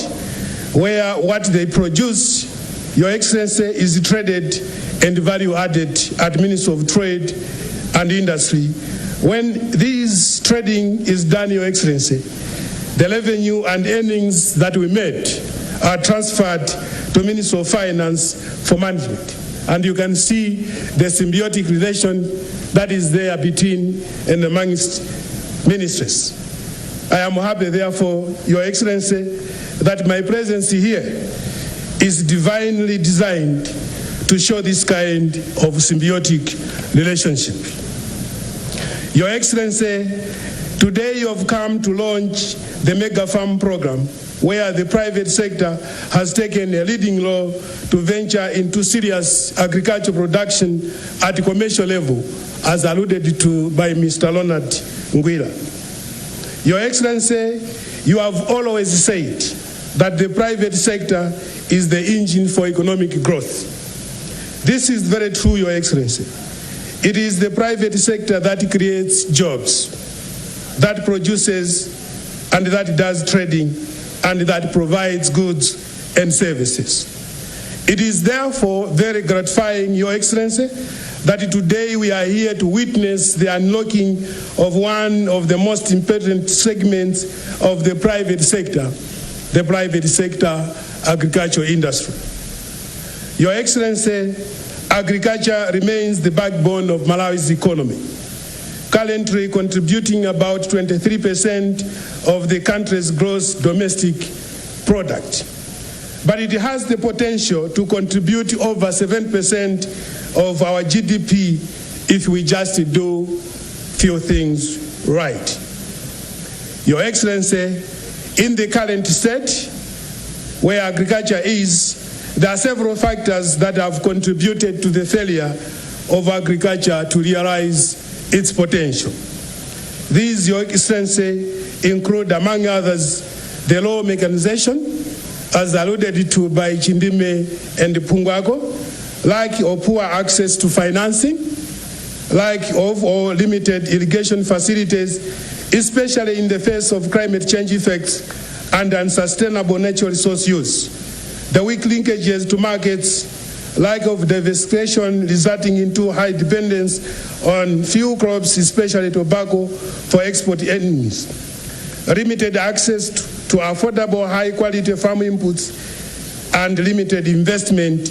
S8: where what they produce, Your Excellency, is traded and value added at Ministry of Trade and Industry. When this trading is done, Your Excellency, the revenue and earnings that we made are transferred to Ministry of Finance for management. And you can see the symbiotic relation that is there between and amongst ministries. I am happy, therefore, Your Excellency, that my presence here is divinely designed to show this kind of symbiotic relationship. Your Excellency, today you have come to launch the Mega Farm program, where the private sector has taken a leading role to venture into serious agricultural production at the commercial level, as alluded to by Mr. Leonard Ngwira. Your Excellency, you have always said that the private sector is the engine for economic growth. This is very true, Your Excellency. It is the private sector that creates jobs, that produces and that does trading, and that provides goods and services. It is therefore very gratifying, Your Excellency, that today we are here to witness the unlocking of one of the most important segments of the private sector agricultural industry. Your Excellency, agriculture remains the backbone of Malawi's economy, currently contributing about 23% of the country's gross domestic product. But it has the potential to contribute over 7% of our GDP if we just do few things right. Your Excellency, in the current state where agriculture is, there are several factors that have contributed to the failure of agriculture to realize its potential. These, Your Excellency, include, among others, the law mechanization, as alluded to by Chindime and Pungwago, lack or poor access to financing, lack of or limited irrigation facilities, especially in the face of climate change effects and unsustainable natural resource use, the weak linkages to markets, lack of diversification resulting into high dependence on few crops, especially tobacco, for export earnings, limited access to affordable high-quality farm inputs, and limited investment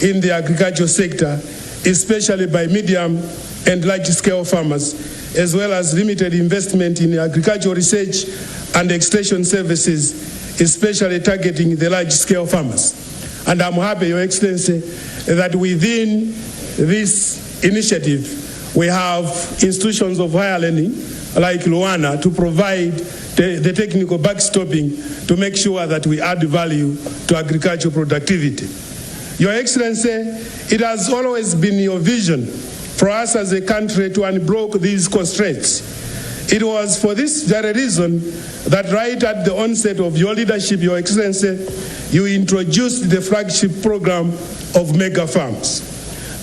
S8: in the agricultural sector, especially by medium and large-scale farmers, as well as limited investment in agricultural research and extension services, especially targeting the large-scale farmers. And I'm happy, Your Excellency, that within this initiative, we have institutions of higher learning, like Luana, to provide the technical backstopping to make sure that we add value to agricultural productivity. Your Excellency, it has always been your vision for us as a country to unblock these constraints. It was for this very reason that right at the onset of your leadership, Your Excellency, you introduced the flagship program of mega farms.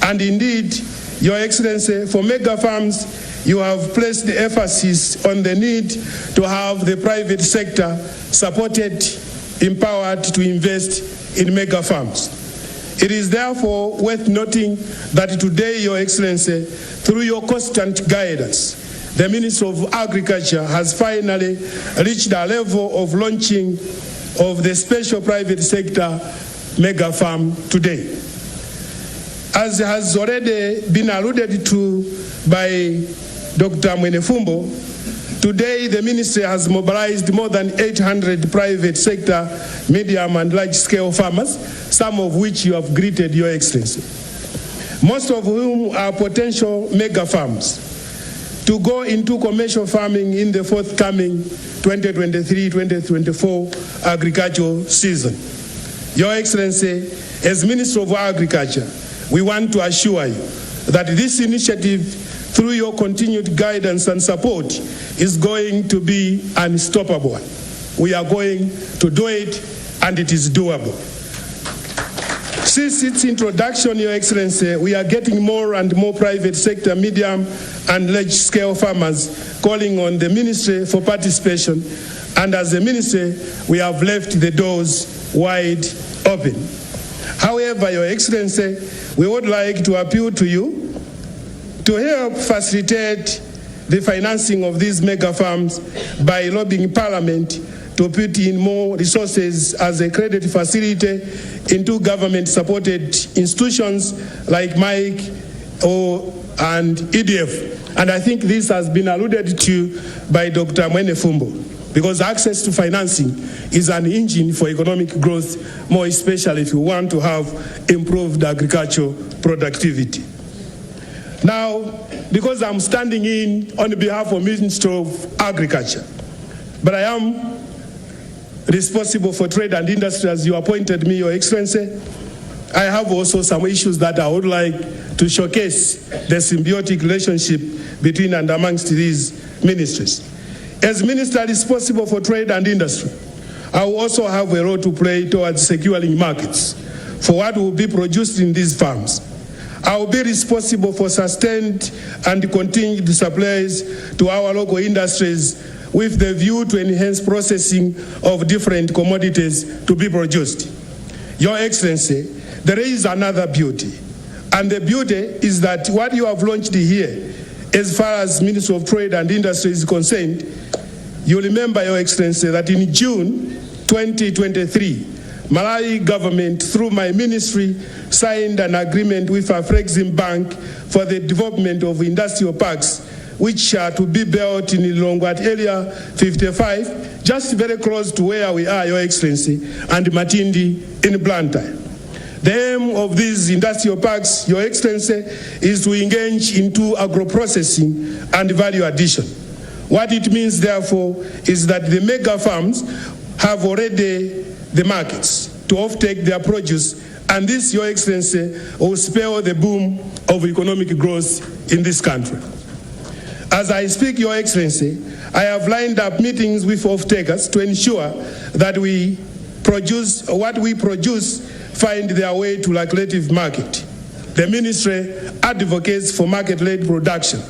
S8: And indeed, Your Excellency, for mega farms, you have placed the emphasis on the need to have the private sector supported, empowered to invest in mega farms. It is therefore worth noting that today, Your Excellency, through your constant guidance, the Minister of Agriculture has finally reached a level of launching of the special private sector mega farm today. As has already been alluded to by Dr. Mwenefumbo, today the Ministry has mobilized more than 800 private sector, medium and large-scale farmers, some of which you have greeted, Your Excellency, most of whom are potential mega farms, to go into commercial farming in the forthcoming 2023-2024 agricultural season. Your Excellency, as Minister of Agriculture, we want to assure you that this initiative, through your continued guidance and support, is going to be unstoppable. We are going to do it, and it is doable. Since its introduction, Your Excellency, we are getting more and more private sector, medium and large-scale farmers calling on the Ministry for participation, and as a Ministry, we have left the doors wide open. However, Your Excellency, we would like to appeal to you to help facilitate the financing of these mega farms by lobbying Parliament to put in more resources as a credit facility into government-supported institutions like MIC and EDF. And I think this has been alluded to by Dr. Mwenefumbo, because access to financing is an engine for economic growth, more especially if you want to have improved agricultural productivity. Now, because I'm standing in on behalf of Minister of Agriculture, but I am responsible for trade and industry as you appointed me, Your Excellency, I have also some issues that I would like to showcase the symbiotic relationship between and amongst these ministries. As Minister responsible for trade and industry, I will also have a role to play towards securing markets for what will be produced in these farms. I will be responsible for sustained and continued supplies to our local industries with the view to enhance processing of different commodities to be produced. Your Excellency, there is another beauty, and the beauty is that what you have launched here, as far as Ministry of Trade and Industry is concerned, you remember, Your Excellency, that in June 2023, Malawi government, through my ministry, signed an agreement with Afrexim Bank for the development of industrial parks, which are to be built in Lilongwe area 55, just very close to where we are, Your Excellency, and Matindi in Blantyre. The aim of these industrial parks, Your Excellency, is to engage into agro-processing and value addition. What it means, therefore, is that the mega farms have already the markets to offtake their produce, and this, Your Excellency, will spell the boom of economic growth in this country. As I speak, Your Excellency, I have lined up meetings with off-takers to ensure that what we produce find their way to lucrative market. The ministry advocates for market-led production.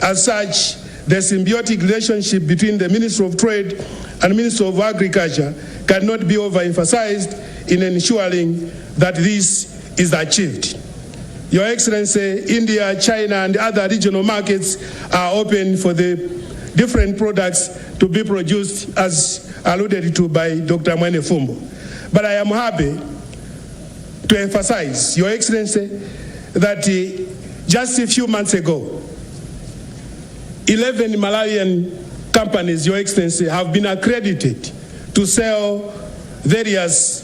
S8: As such, the symbiotic relationship between the Minister of Trade and Minister of Agriculture cannot be overemphasized in ensuring that this is achieved. Your Excellency, India, China, and other regional markets are open for the different products to be produced, as alluded to by Dr. Mwene Fumbo. But I am happy to emphasize, Your Excellency, that just a few months ago, 11 Malawian companies, Your Excellency, have been accredited to sell various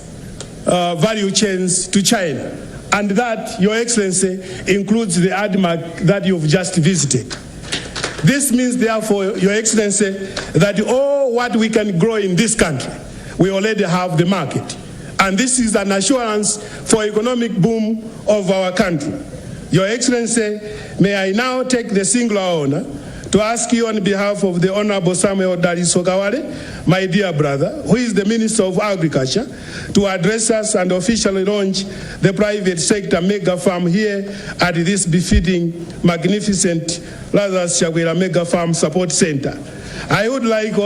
S8: value chains to China. And that, Your Excellency, includes the ADMAC that you've just visited. This means, therefore, Your Excellency, that all what we can grow in this country, we already have the market. And this is an assurance for economic boom of our country. Your Excellency, may I now take the singular honor to ask you on behalf of the Honorable Samuel Dariso Kawale, my dear brother, who is the Minister of Agriculture, to address us and officially launch the private sector mega farm here at this befitting, magnificent Lazarus Chakwera Mega Farm Support Center. I would like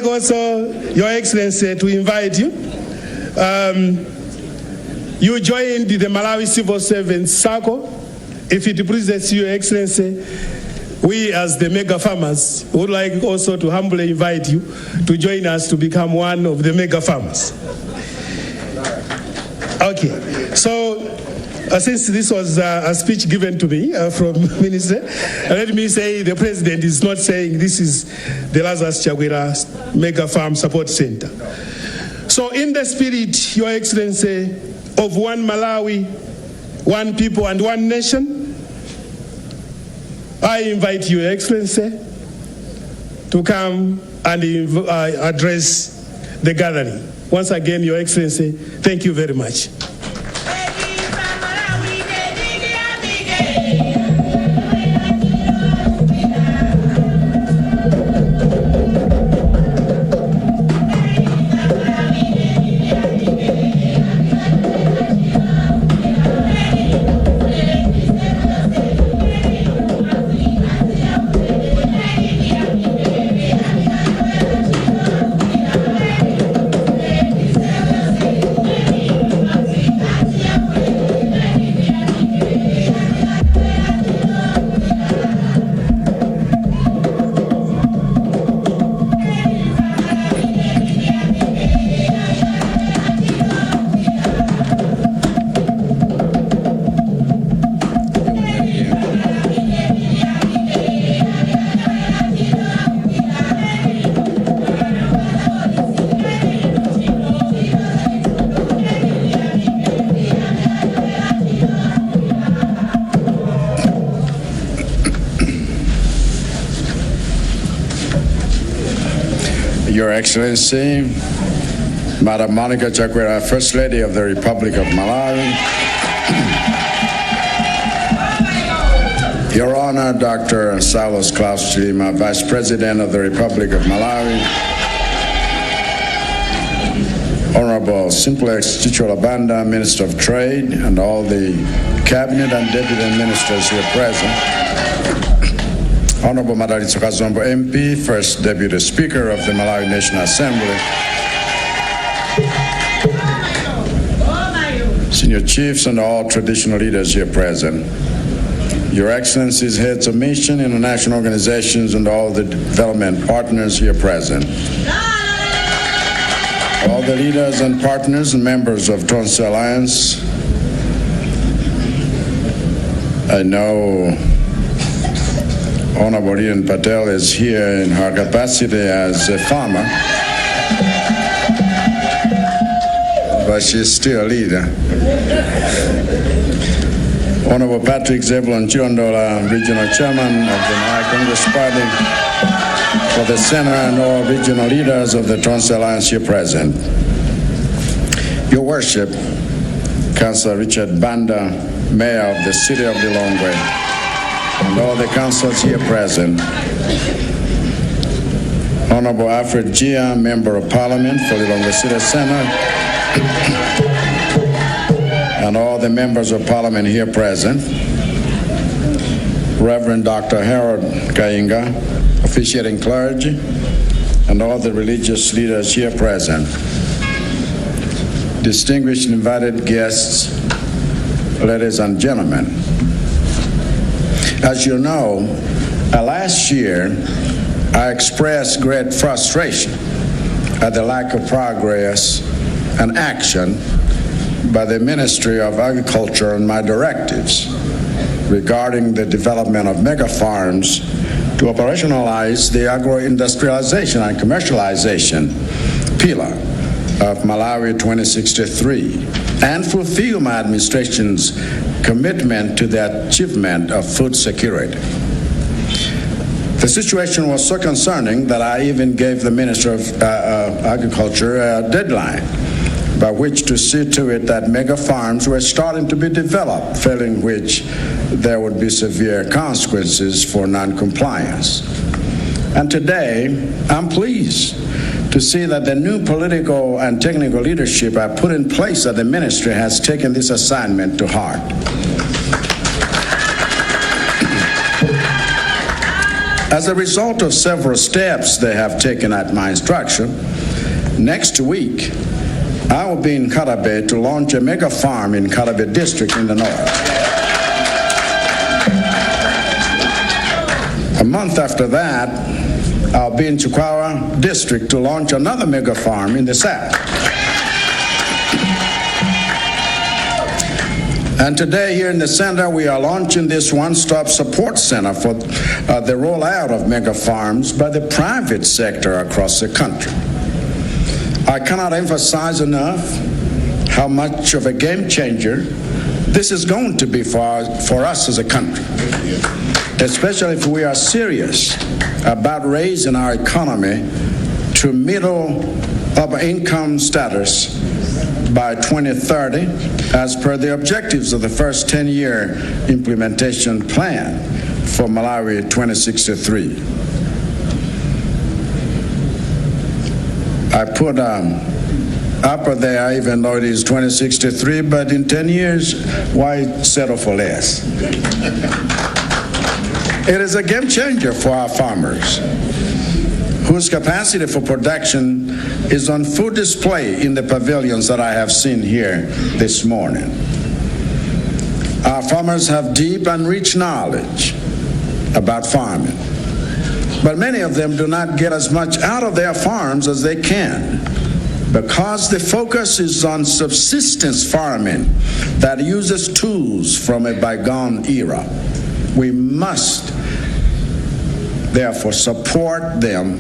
S8: also, Your Excellency, to invite you. You joined the Malawi Civil Servants Circle. If it pleases Your Excellency, we as the mega farmers would like also to humbly invite you to join us to become one of the mega farmers. Okay, so since this was a speech given to me from Minister, let me say the President is not saying this is the Lazarus Chakwera Mega Farm Support Center. So in the spirit, Your Excellency, of one Malawi, one people and one nation, I invite you, Your Excellency, to come and address the gathering. Once again, Your Excellency, thank you very much.
S9: Your Excellency, Madam Monica Chakwera, First Lady of the Republic of Malawi, Your Honor, Dr. Saulos Klaus Chilima, Vice President of the Republic of Malawi, Honorable Simplex Chicholabanda, Minister of Trade, and all the Cabinet and Deputy Ministers here present, Honorable Madalitso Kazombo MP, First Deputy Speaker of the Malawi National Assembly, Senior Chiefs and all traditional leaders here present, Your Excellencies, heads of mission, international organizations, and all the development partners here present, all the leaders and partners and members of Tonse Alliance. I know Honorable Ian Patel is here in her capacity as a farmer, but she's still a leader. Honorable Patrick Zebulon Chiondola, Regional Chairman of the Malawi Congress Party for the Center, and all regional leaders of the Tonse Alliance here present. Your Worship, Councillor Richard Banda, Mayor of the City of Lilongwe, and all the councillors here present. Honorable Alfred Gia, Member of Parliament for Lilongwe City Center, and all the members of Parliament here present. Reverend Dr. Harold Kainga, officiating clergy, and all the religious leaders here present. Distinguished invited guests, ladies and gentlemen. As you know, last year I expressed great frustration at the lack of progress and action by the Ministry of Agriculture and my directives regarding the development of mega farms to operationalize the agro-industrialization and commercialization pillar of Malawi 2063 and fulfill my administration's commitment to the achievement of food security. The situation was so concerning that I even gave the Minister of Agriculture a deadline by which to see to it that mega farms were starting to be developed, failing which there would be severe consequences for non-compliance. And today, I'm pleased to see that the new political and technical leadership I put in place at the ministry has taken this assignment to heart. As a result of several steps they have taken at my instruction, next week, I will be in Karabe to launch a mega farm in Karabe district in the north. A month after that, I'll be in Chukwawa district to launch another mega farm in the south. And today here in the center, we are launching this one-stop support center for the rollout of mega farms by the private sector across the country. I cannot emphasize enough how much of a game changer this is going to be for us as a country, especially if we are serious about raising our economy to middle upper income status by 2030, as per the objectives of the first 10-year implementation plan for Malawi 2063. I put upper there, even though it is 2063, but in 10 years, why settle for less? It is a game changer for our farmers, whose capacity for production is on full display in the pavilions that I have seen here this morning. Our farmers have deep and rich knowledge about farming, but many of them do not get as much out of their farms as they can, because the focus is on subsistence farming that uses tools from a bygone era. We must therefore support them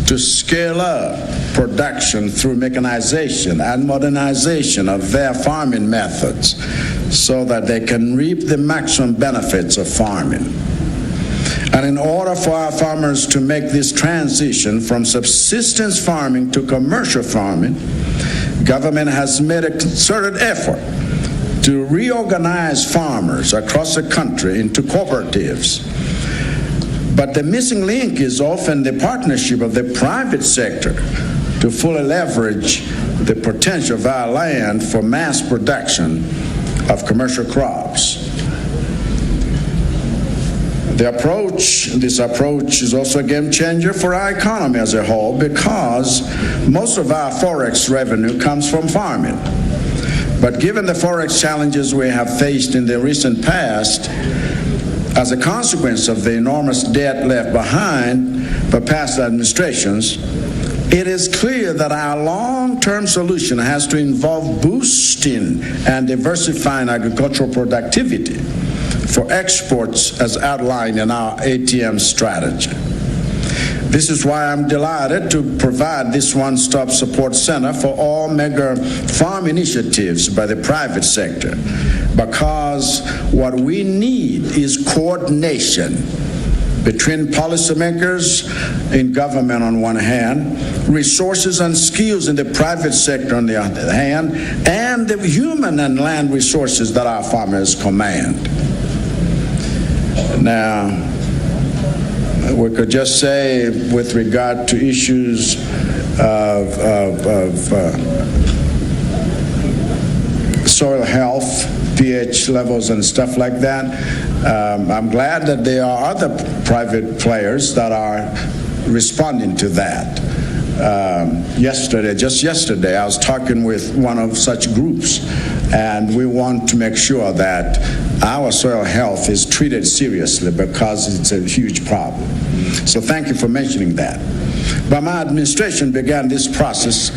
S9: to scale up production through mechanization and modernization of their farming methods so that they can reap the maximum benefits of farming. And in order for our farmers to make this transition from subsistence farming to commercial farming, government has made a concerted effort to reorganize farmers across the country into cooperatives. But the missing link is often the partnership of the private sector to fully leverage the potential of our land for mass production of commercial crops. This approach is also a game changer for our economy as a whole, because most of our forex revenue comes from farming. But given the forex challenges we have faced in the recent past, as a consequence of the enormous debt left behind by past administrations, it is clear that our long-term solution has to involve boosting and diversifying agricultural productivity for exports as outlined in our ATM strategy. This is why I'm delighted to provide this one-stop support center for all mega farm initiatives by the private sector, because what we need is coordination between policymakers in government on one hand, resources and skills in the private sector on the other hand, and the human and land resources that our farmers command. Now, we could just say with regard to issues of soil health, pH levels and stuff like that, I'm glad that there are other private players that are responding to that. Just yesterday, I was talking with one of such groups, and we want to make sure that our soil health is treated seriously because it's a huge problem. So thank you for mentioning that. But my administration began this process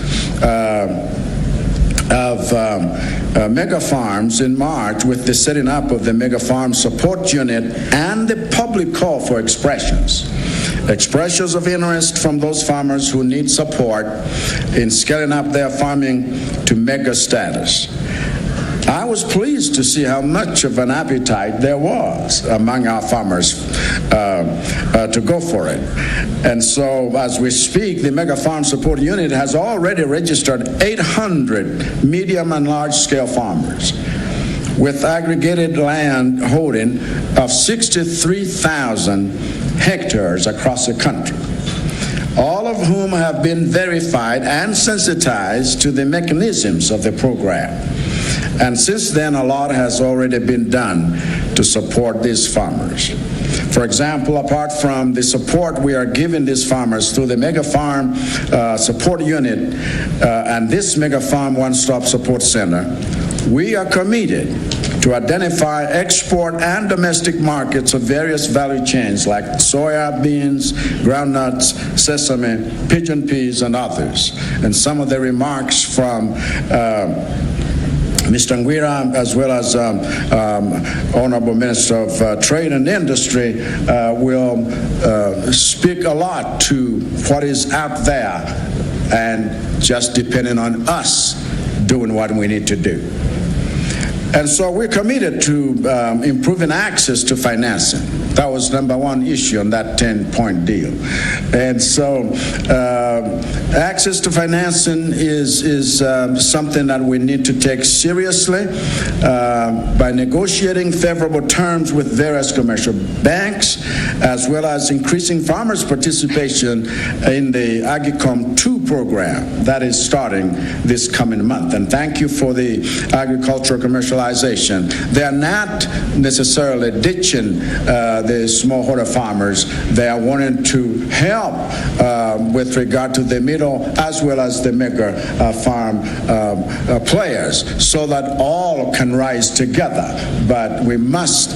S9: of mega farms in March with the setting up of the Mega Farm Support Unit and the public call for expressions of interest from those farmers who need support in scaling up their farming to mega status. I was pleased to see how much of an appetite there was among our farmers to go for it. And so as we speak, the Mega Farm Support Unit has already registered 800 medium and large scale farmers with aggregated land holding of 63,000 hectares across the country, all of whom have been verified and sensitized to the mechanisms of the program. And since then, a lot has already been done to support these farmers. For example, apart from the support we are giving these farmers through the Mega Farm Support Unit and this Mega Farm One-Stop Support Center, we are committed to identify export and domestic markets of various value chains like soya beans, groundnuts, sesame, pigeon peas, and others. And some of the remarks from Mr. Nguira, as well as Honorable Minister of Trade and Industry, will speak a lot to what is out there and just depending on us doing what we need to do. And so we're committed to improving access to financing. That was number one issue on that 10-point deal. And so access to financing is something that we need to take seriously by negotiating favorable terms with various commercial banks, as well as increasing farmers' participation in the AgriCom 2 program that is starting this coming month. And thank you for the agricultural commercialization. They are not necessarily ditching the smallholder farmers. They are wanting to help with regard to the middle as well as the mega farm players so that all can rise together. But we must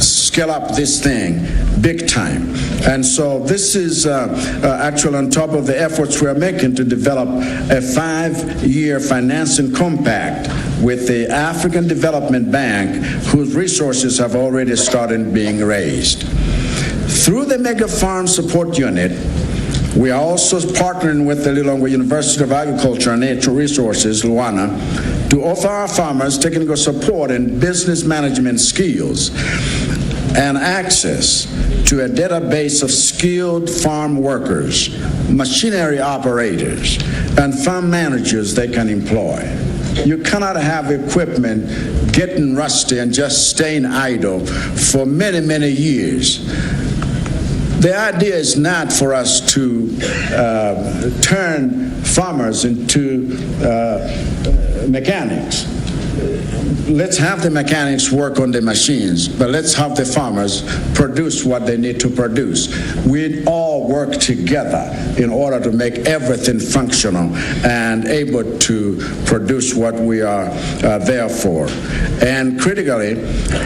S9: scale up this thing big time. And so this is actually on top of the efforts we are making to develop a 5-year financing compact with the African Development Bank, whose resources have already started being raised. Through the Mega Farm Support Unit, we are also partnering with the Lilongwe University of Agriculture and Natural Resources, Luana, to offer our farmers technical support in business management skills and access to a database of skilled farm workers, machinery operators, and farm managers they can employ. You cannot have equipment getting rusty and just staying idle for many, many years. The idea is not for us to turn farmers into mechanics. Let's have the mechanics work on the machines, but let's have the farmers produce what they need to produce. We all work together in order to make everything functional and able to produce what we are there for. And critically,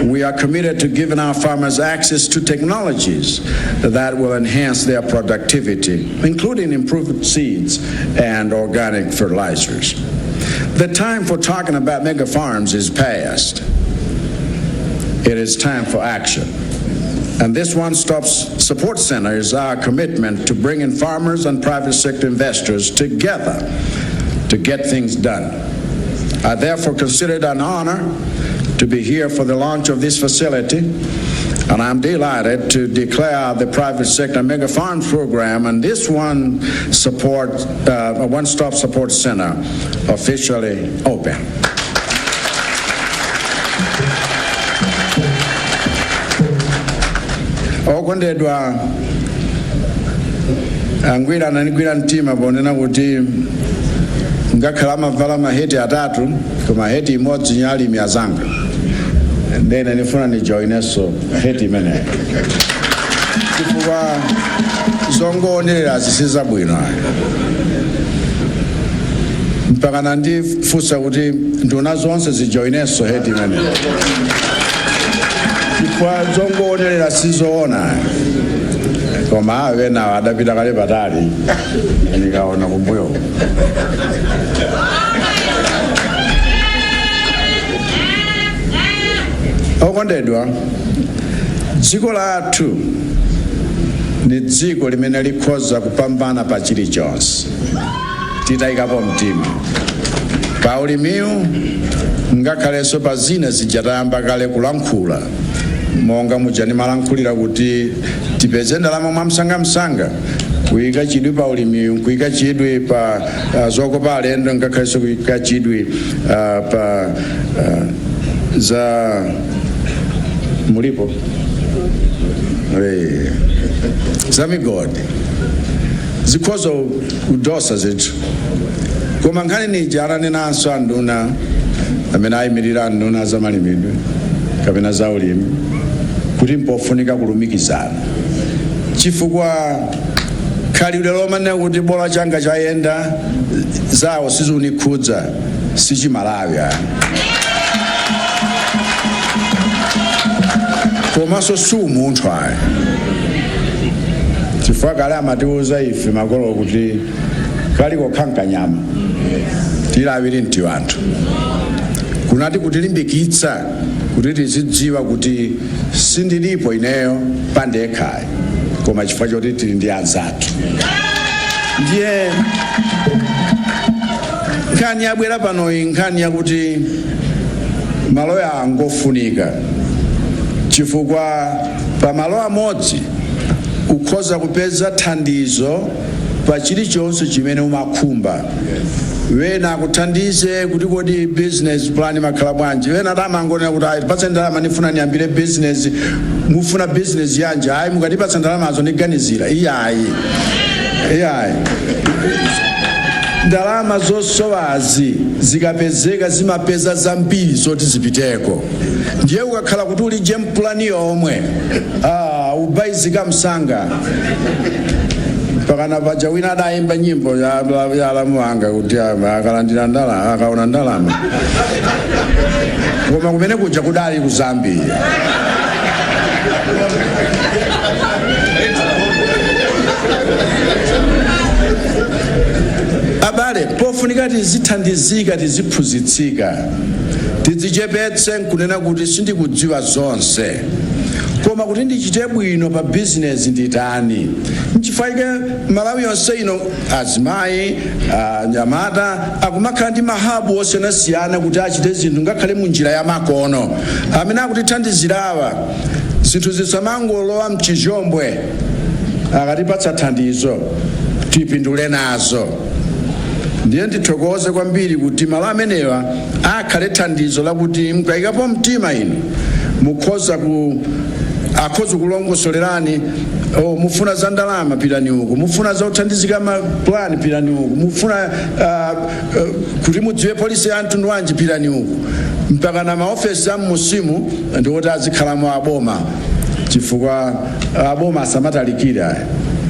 S9: we are committed to giving our farmers access to technologies that will enhance their productivity, including improved seeds and organic fertilizers. The time for talking about mega farms is past. It is time for action. And this One-Stop Support Center is our commitment to bringing farmers and private sector investors together to get things done. I therefore consider it an honor to be here for the launch of this facility And I'm delighted to declare the private sector mega farms program and this one-stop support center officially open. Okondedwa angwira nanigwira mtima ponena kuti ngakhala mavala maheti atatu koma heti imodzi nyali miyazanga ndene nifuna nijoineso heti imene chifukwa zongoonera zisiza bwino mpaka nandifunsa kuti nduna zonse zijoineso heti imene chifukwa zongoonera sizoona koma awe nawo adapita kale patali ndikaona kumbuyo. Okondedwa, dziko lathu ni dziko limene likhoza kupambana pa chilichonse titayikapo mtima. Pa ulimiu ngakhalenso pa zina zijatayamba kale kulankhula monga mujani malankhulira kuti tipeze ndalama mwamsangamsanga kuyika chidwi pa ulimiu, kuyika chidwi pa zokopa alendo, ngakhalenso kuyika chidwi pa za mulipo za migodi zikhoza kudosa zithu. Koma nkhani nijana ninanso anduna amene ayimirira anduna za malimidwe kapena za ulimi kuti mpofunika kulumikizana chifukwa khalidwe lomane kuti bola changa chayenda zawo sizunikhudza sichimalawya komanso siumunthu ayi chifukwa kale amatiuza ife makolo kuti kaliko khankanyama tilawiri nti wanthu kunati kutilimbikitsa kuti tizidziwa kuti sindilipo ineyo pandekhayi koma chifukwa choti tili ndi anzathu. Ndiye nkhani yabwera panoyi nkhani yakuti maloya angofunika chifukwa pa malo amodzi ukhoza kupeza thandizo pa chilichonse chimene umakhumba. Wena akuthandize kuti kodi business plan makhala bwanji, wena amangonena kuti ayi tipatse ndalama ndifuna niyambire business, mufuna business yanji, ayi mukatipatsa ndalamazo ndiganizira iyayi ndalama zosowazi zikapezeka zimapeza zambiri zoti zipiteko. Ndiye ukakhala kuti uli game plan yomwe ubayizika msanga pakana paja wina adayimba nyimbo ya alamu wanga kuti akalandira ndalama akaona ndalama koma kumene kuja kudali ku Zambia. Abale pofunika tizithandizika tiziphunzitsika tidzichepetse nkunena kuti sindikudziwa zonse koma kuti ndichite bwino pa business nditani. Nchifukwa Malawi yonse ino azimayi anyamata akumakhala ndi mahabu osiyanasiyana kuti achite zinthu ngakhale munjira ya makono amene akutithandizirawa zinthu zisamangolowa mchijombwe akatipatsa thandizo tipindule nazo. Ndiye ndithokoze kwambiri kuti malo amenewa akhale thandizo lakuti mkayikapo mtima ino mukhoza akhoza kulongosolerani mufuna za ndalama pitani uku, mufuna za uthandizika plan pitani uku, mufuna kuti mudziwe polisi ya mtundu wanji pitani uku, mpaka na maofesi a musimu ndiwoti azikhalamo aboma chifukwa aboma asamatalikira.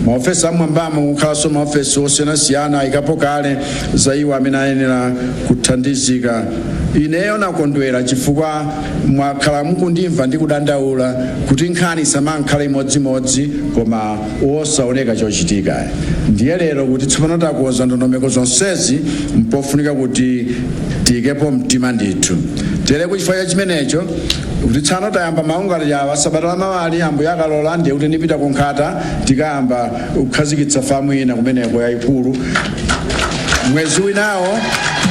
S9: Maofesi amwambamo kukhalanso maofesi osiyanasiyana ikapo kale za iwo amene ayenera kuthandizika. Ineyo nakondwera chifukwa mwakhala mukundimva ndi kudandaula kuti nkhani samankhala imodzimodzi koma osaoneka chochitika. Ndiye lero kuti tsopano takonza ndondomeko zonsezi mpofunika kuti tiyikepo mtima ndithu. Tere kuchifukwa chimenecho kuti tsano tayamba maungano yawa sabata lamawali ambuye akalola ndiye kuti ndipita kunkhata tikayamba kukhazikitsa famu ina kumeneko yayikulu mwezi winawo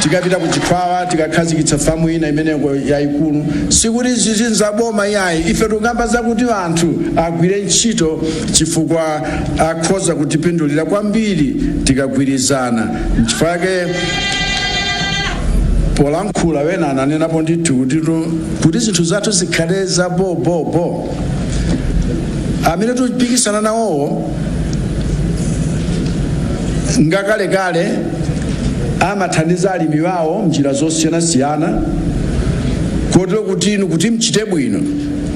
S9: tikapita kuchikwawa tikakhazikitsa famu ina imeneko yayikulu sikuti zizinzaboma yayi ife tukamba zakuti anthu agwire ntchito chifukwa akhoza kutipindulira kwambiri tikagwirizana nchifake polankhula wena ananenapo ndithu kuti zinthu zathu zikhale za bo amene tipikisana nawowo ngakalekale amathandiza alimi wawo mnjira zosiyanasiyana kotero kuti inu kuti mchite bwino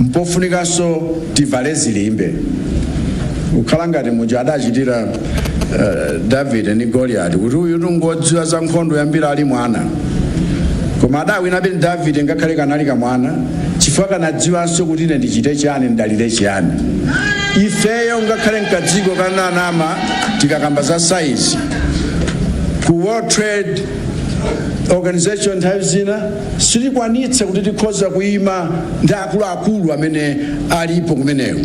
S9: mpofunikanso tivale zilimbe kukhala ngati muja adachitira David ndi Goliath kuti uyu ngodziwa za nkhondo yambira ali mwana koma adawina beni David ngakhale kanali kamwana chifukwa kanadziwanso kuti ine ndichite chiyani ndalire chiyani ifeyo ngakhale mkadziko kananama tikakamba za size ku World Trade Organization nthawi zina sitikwanitsa kuti tikhoza kuyima ndi akuluakulu amene alipo kumeneko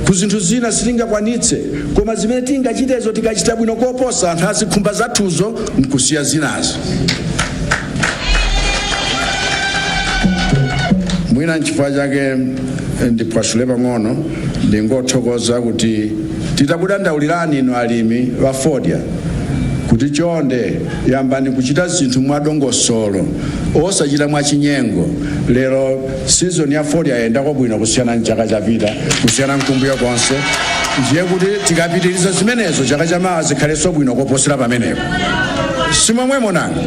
S9: ku zinthu zina sitingakwanitse koma zimene tingachitezo tikachita bwino koposa anthu azikhumba zathuzo nkusiya zinazo mwina nchifukwa chake ndipwasule pang'ono ndingothokoza kuti titakudandaulirani inu alimi wa fodya kuti chonde yambani kuchita zinthu mwadongosolo osachita mwachinyengo lero season ya fodya yayendako bwino kusiyana nchaka chapita kusiyana mkumbuyo konse ndiye kuti tikapitiriza zimenezo chaka chamawa zikhalenso bwino koposera pamenepo simomwemo nanga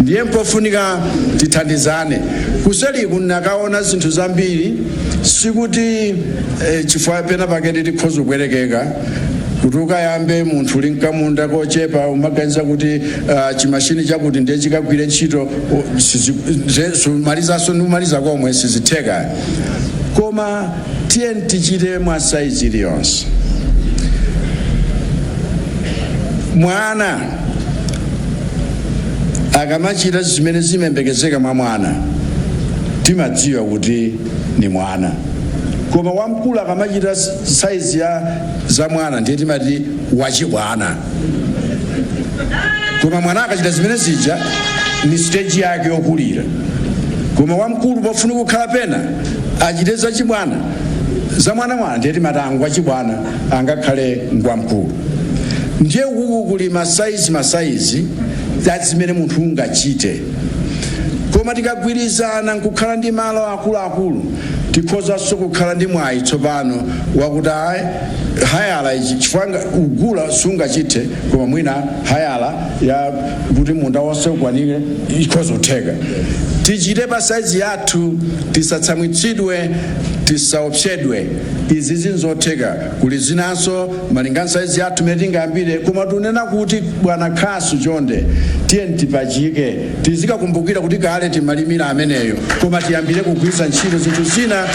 S9: ndiye mpofunika tithandizane kuseliku nakaona zinthu zambiri sikuti chifukwa pena paketi tikhoza kubwerekeka kuti ukayambe munthu uli mkamunda kochepa umaganiza kuti chimashini chakuti ndiye chikagwire ntchito sumalizanso ndikumaliza komwe sizitheka koma tiye tichite mwa saizi iliyonse mwana akamachita zimene zimembekezeka mwa mwana timadziwa kuti ni mwana koma wamkulu akamachita saizi za mwana ndiye timati wachibwana koma mwana akachita zimene zija ni stage yake yokulira koma wamkulu pofuna kukhala pena achite zachibwana za mwana ndiye timati wachibwana angakhale ngwamkulu ndiye ukuku kuli masaizi zimene munthu ungachite koma tikagwirizana nkukhala ndi malo akuluakulu tikhozanso kukhala ndi mwayi tsopano wakuti hayala ichi chifukwa ugula sungachite koma mwina hayala ya kuti munda wonse ukwanire ikhoza kutheka tichite pa saizi yathu tisatsamwitsidwe tisaopsedwe izi zinzotheka kuli zinanso malingana saizi yathu imene tingayambire koma tunena kuti bwana khasu chonde tiye tipachike tizikakumbukira kuti kale timalimira ameneyo koma tiyambire kugwiritsa ntchito zinthu zina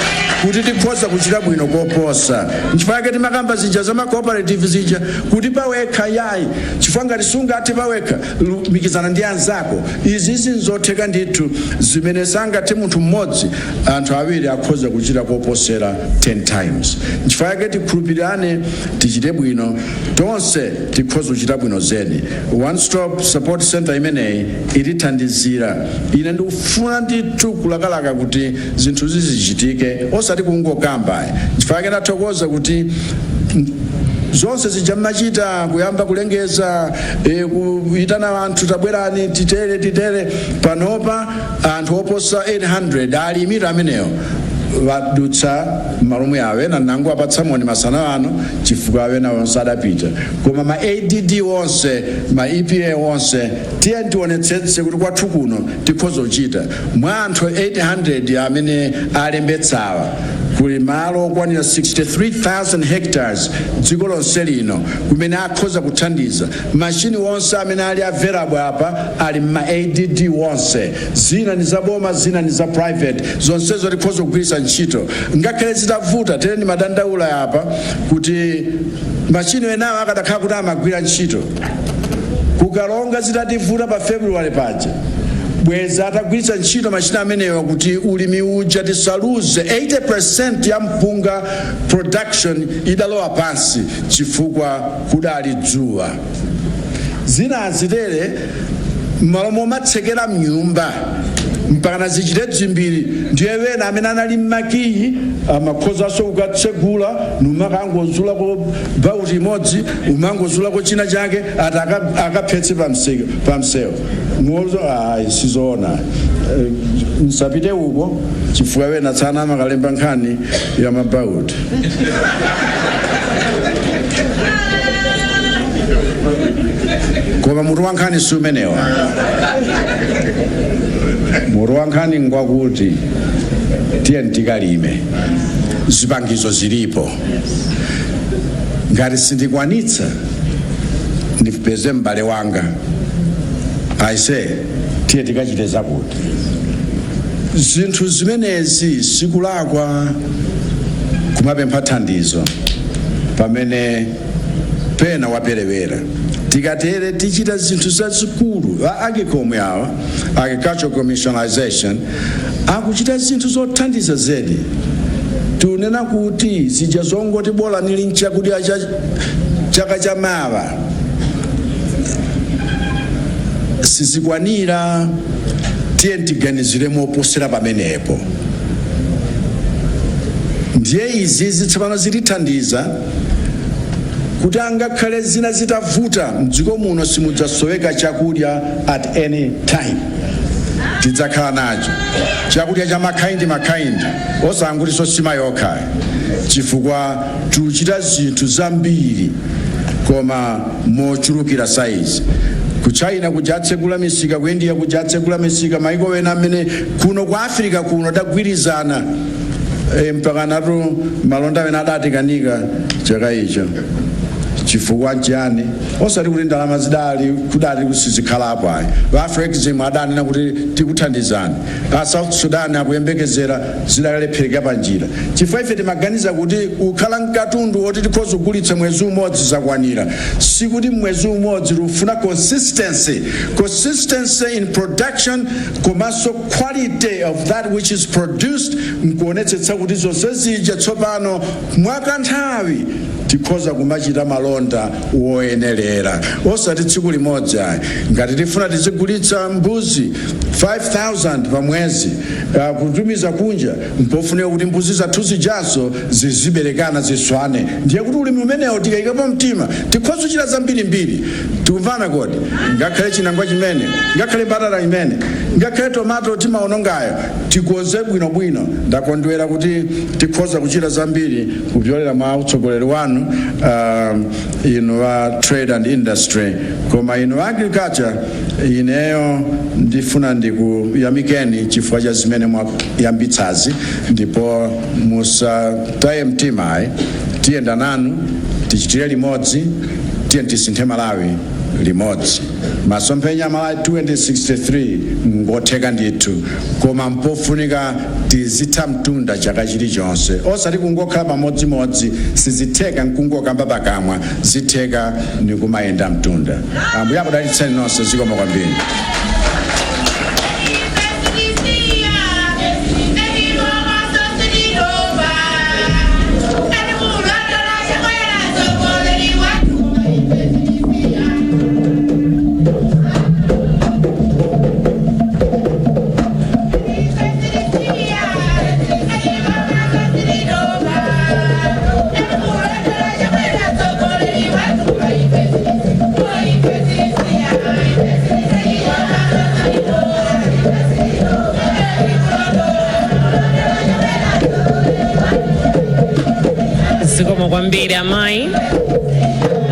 S9: kuti tikhoza kuchita bwino koposa nchifukwa chake timakamba zija za macooperative zija kuti pawekha yayi chifukwa ngati sungathe pawekha lumikizana ndi anzako izi zinzotheka ndithu zimene sangathe munthu mmodzi anthu awiri akhoza kuchita koposera 10 times nchifukwa chake tikhulupirane tichite bwino tonse tikhoza kuchita bwino zedi one stop support center imeneyi itithandizira ine ndikufuna ndithu kulakalaka kuti zinthu zizichitike osati kungokamba nchifukwa chake ndathokoza kuti zonse zija mmachita kuyamba kulengeza kuitana anthu tabwerani titere panopa anthu oposa 800 alimira ameneyo vadutsa malumu yawe na nangu apatsa moni masana ano chifukwa awe na wonse adapita koma ma ADD wonse ma EPA wonse tiye tionetsetse kuti kwathu kuno tikhoza kuchita mwa anthu 800 amene alembetsawa kuli malo okwanira 63,000 hectares dziko lonse lino kumene akhoza kuthandiza machine wonse amene ali available apa ali ma ADD wonse zina ni zaboma zina ni za private zonsezo tikhoza kugwiritsa ntchito ngakhale zitavuta tere ni madandaula apa kuti machine enawo akadakhala kuti amagwira ntchito kukalonga zitativuta pa February paja bweza atagwiritsa ntchito machina amenewa kuti ulimi uja tisaluze 80% ya mpunga production idalowa pansi chifukwa kudali dzuwa. Zina azitere malomo matsekera mnyumba mpaka zichite dzimbiri ndiye wena amene anali mmakiyi amakhozaso kukatsegula numakangozula ko bauti imodzi umangozula ko china chake ati akaphetse pamsewu mozo sizoona msapite uko chifukwa wena tsana makalemba nkhani ya mabauti. Koma mutu wankhani sumenewa. Mutu wankhani ngwakuti tiye tikalime zipangizo zilipo. Ngati sindikwanitsa ndipeze m'bale wanga aise tiye tikachite zakuti. Zinthu zimenezi sikulakwa kumapempha thandizo pamene pena waperewera. Tikatere tichita zinthu zazikulu agikomwe awa agricultural commercialization akuchita zinthu zothandiza zedi. Tunena kuti sija zongoti bola nili nchakudya chaka cha mawa sizikwanira tiye tiganiziremo posera pamenepo. Ndiye izi zitsopano zilithandiza kuti angakhale zina zitavuta mdziko muno simudzasoweka chakudya at any time. Tidzakhala nacho chakudya cha makhaindi osanguti sosima yokha chifukwa tuchita zinthu zambiri koma mochulukira saizi. Ku China kujatsegula misika, ku India kujatsegula misika, maiko wena amene kuno ku Africa kuno tagwirizana mpaka nato malonda wena adatikanika chaka icho. Chifukwa chani osati kuti ndalama zidali kudali kusizikhalapo ayi. Africa adanena kuti tikuthandizani. South Sudan akuyembekezera zidalephereka panjira. Chifukwa ife timaganiza kuti ukhala mkatundu oti tikhoza kugulitsa mwezi umodzi zakwanira. Sikuti mwezi umodzi ufuna consistency in production komanso quality of that which is produced nkuonetsetsa kuti zonse zija tsopano mwakanthawi tikhoza kumachita malonda woyenerera osati tsiku limodzi ayi. Ngati tifuna tizigulitsa mbuzi 5,000 pa mwezi kutumiza kunja mpofunika kuti mbuzi zathu zijaso ziziberekana ziswane. Ndiye kuti ulimi umenewo tikayikapo mtima tikhoza kuchita zambirimbiri. Tikumvana kodi ngakhale chinangwa chimene ngakhale mbatata imene ngakhale tomato timaonongayo tikoze bwinobwino. Ndakondwera kuti tikhoza kuchita zambiri kupyolera mwa utsogoleri wanu wa trade and industry. Koma agriculture ineyo ndifuna ndikuyamikeni chifukwa cha zimene mwayambitsazi ndipo musataye mtima ayi. Tiyenda nanu tichitire limodzi tiye tisinthe Malawi limodzi. Masomphenya Malawi 2063 ngotheka ndithu koma mpofunika tizitha mtunda chaka chilichonse osati kungokhala pamodzimodzi sizitheka nkungokamba pakamwa zitheka ndikumayenda mtunda. Ambuye akudalitseni nonse zikomo kwambiri.
S2: Zikomo kwambiri amayi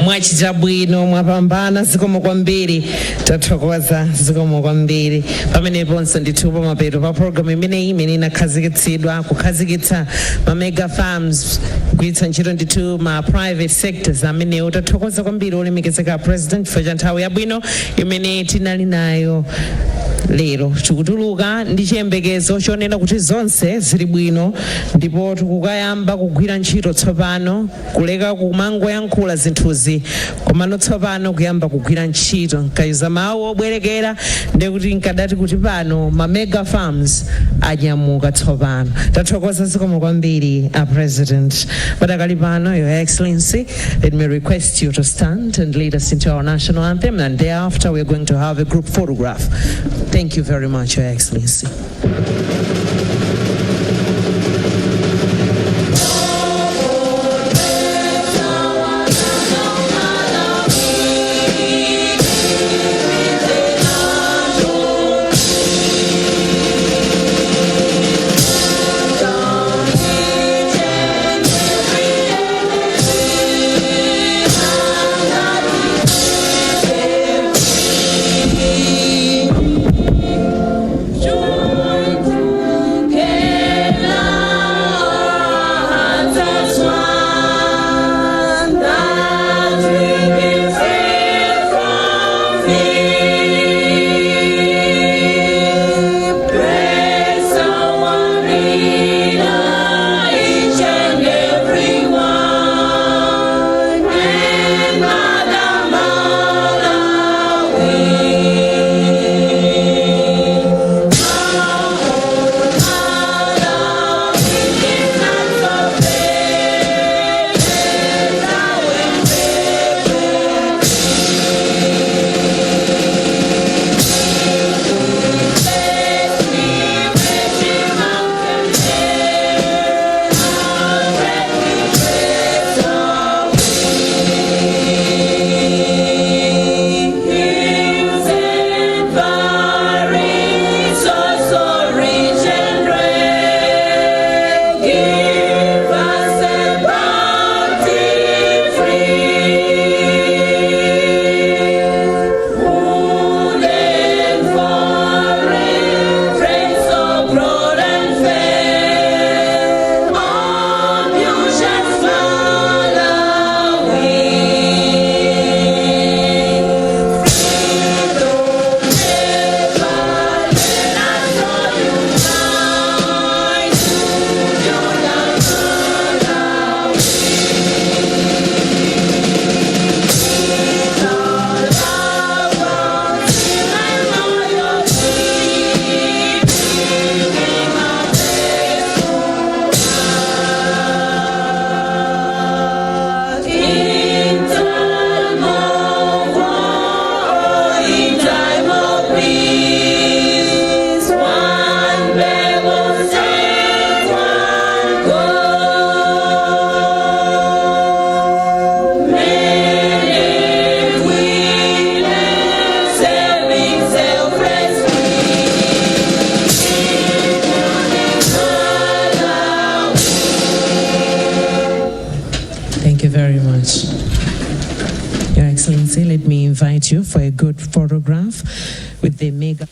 S2: mwachita bwino mwapambana zikomo kwambiri tathokoza zikomo kwambiri. Pameneponso ndithu pamapeto pa program imeneyi imene inakhazikitsidwa kukhazikitsa ma mega farms kugwiritsa ntchito ndithu ma private sectors amenewo. Tathokoza kwambiri olemekezeka president for nthawi yabwino imene tinali nayo lero tikutuluka ndi chiyembekezo chonena kuti zonse zili bwino ndipo tikukayamba kugwira ntchito tsopano kuleka kumangoyankhula zinthuzi komano tsopano kuyamba kugwira ntchito nkayuza mawu obwerekera ndekuti nkadati kuti pano ma mega farms anyamuka tsopano. Tathokoza zikomo kwambiri President. Padakali pano, Your Excellency, let me request you to stand and lead us into our national anthem, and thereafter we're going to have a group photograph. Thank you very much, Your Excellency. Thank you very much. Your Excellency, let me invite you for a good photograph with the mega...